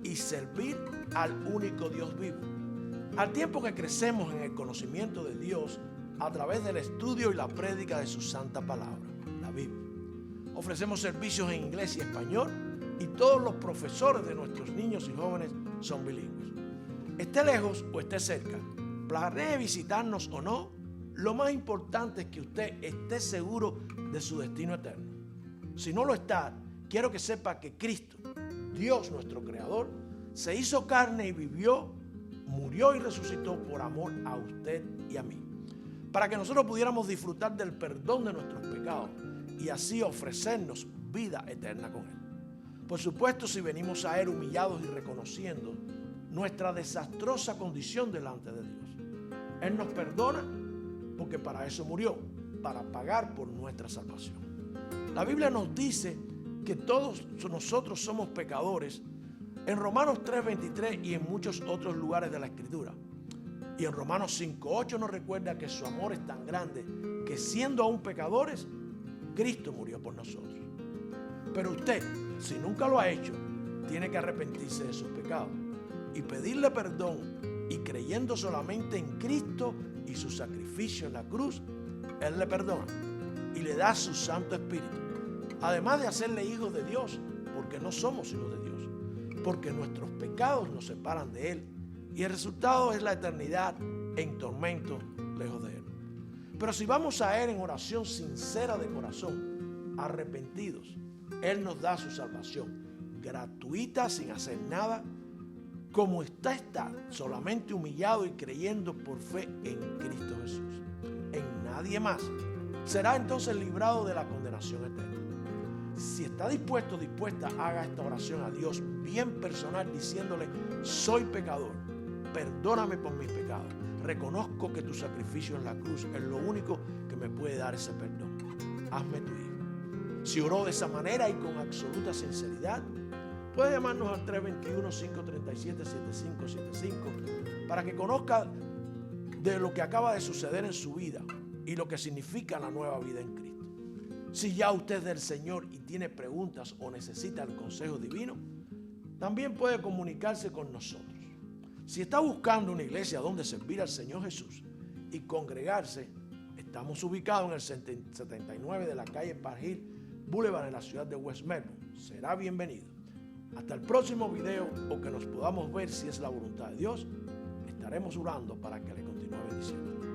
y servir al único Dios vivo. Al tiempo que crecemos en el conocimiento de Dios a través del estudio y la prédica de su santa palabra, la Biblia. Ofrecemos servicios en inglés y español y todos los profesores de nuestros niños y jóvenes son bilingües. Esté lejos o esté cerca, planee visitarnos o no, lo más importante es que usted esté seguro de su destino eterno. Si no lo está, quiero que sepa que Cristo, Dios nuestro Creador, se hizo carne y vivió, murió y resucitó por amor a usted y a mí, para que nosotros pudiéramos disfrutar del perdón de nuestros pecados y así ofrecernos vida eterna con Él. Por supuesto, si venimos a Él humillados y reconociendo nuestra desastrosa condición delante de Dios, Él nos perdona porque para eso murió, para pagar por nuestra salvación. La Biblia nos dice que todos nosotros somos pecadores en Romanos 3:23 y en muchos otros lugares de la Escritura. Y en Romanos 5:8 nos recuerda que su amor es tan grande que siendo aún pecadores, Cristo murió por nosotros. Pero usted, si nunca lo ha hecho, tiene que arrepentirse de sus pecados y pedirle perdón, y creyendo solamente en Cristo y su sacrificio en la cruz, Él le perdona y le da su Santo Espíritu. Además de hacerle hijos de Dios, porque no somos hijos de Dios, porque nuestros pecados nos separan de Él y el resultado es la eternidad en tormento lejos de Él. Pero si vamos a Él en oración sincera de corazón, arrepentidos, Él nos da su salvación gratuita, sin hacer nada, como está, solamente humillado y creyendo por fe en Cristo Jesús, en nadie más. Será entonces librado de la condenación eterna. Si está dispuesto, dispuesta, haga esta oración a Dios bien personal, diciéndole: soy pecador, perdóname por mis pecados, reconozco que tu sacrificio en la cruz es lo único que me puede dar ese perdón. Hazme tu hijo. Si oró de esa manera y con absoluta sinceridad, puede llamarnos al 321-537-7575 para que conozca de lo que acaba de suceder en su vida y lo que significa la nueva vida en Cristo. Si ya usted es del Señor y tiene preguntas o necesita el consejo divino, también puede comunicarse con nosotros. Si está buscando una iglesia donde servir al Señor Jesús y congregarse, estamos ubicados en el 79 de la calle Park Hill Boulevard en la ciudad de West Melbourne. Será bienvenido. Hasta el próximo video o que nos podamos ver si es la voluntad de Dios. Estaré estaremos orando para que le continúe bendiciendo.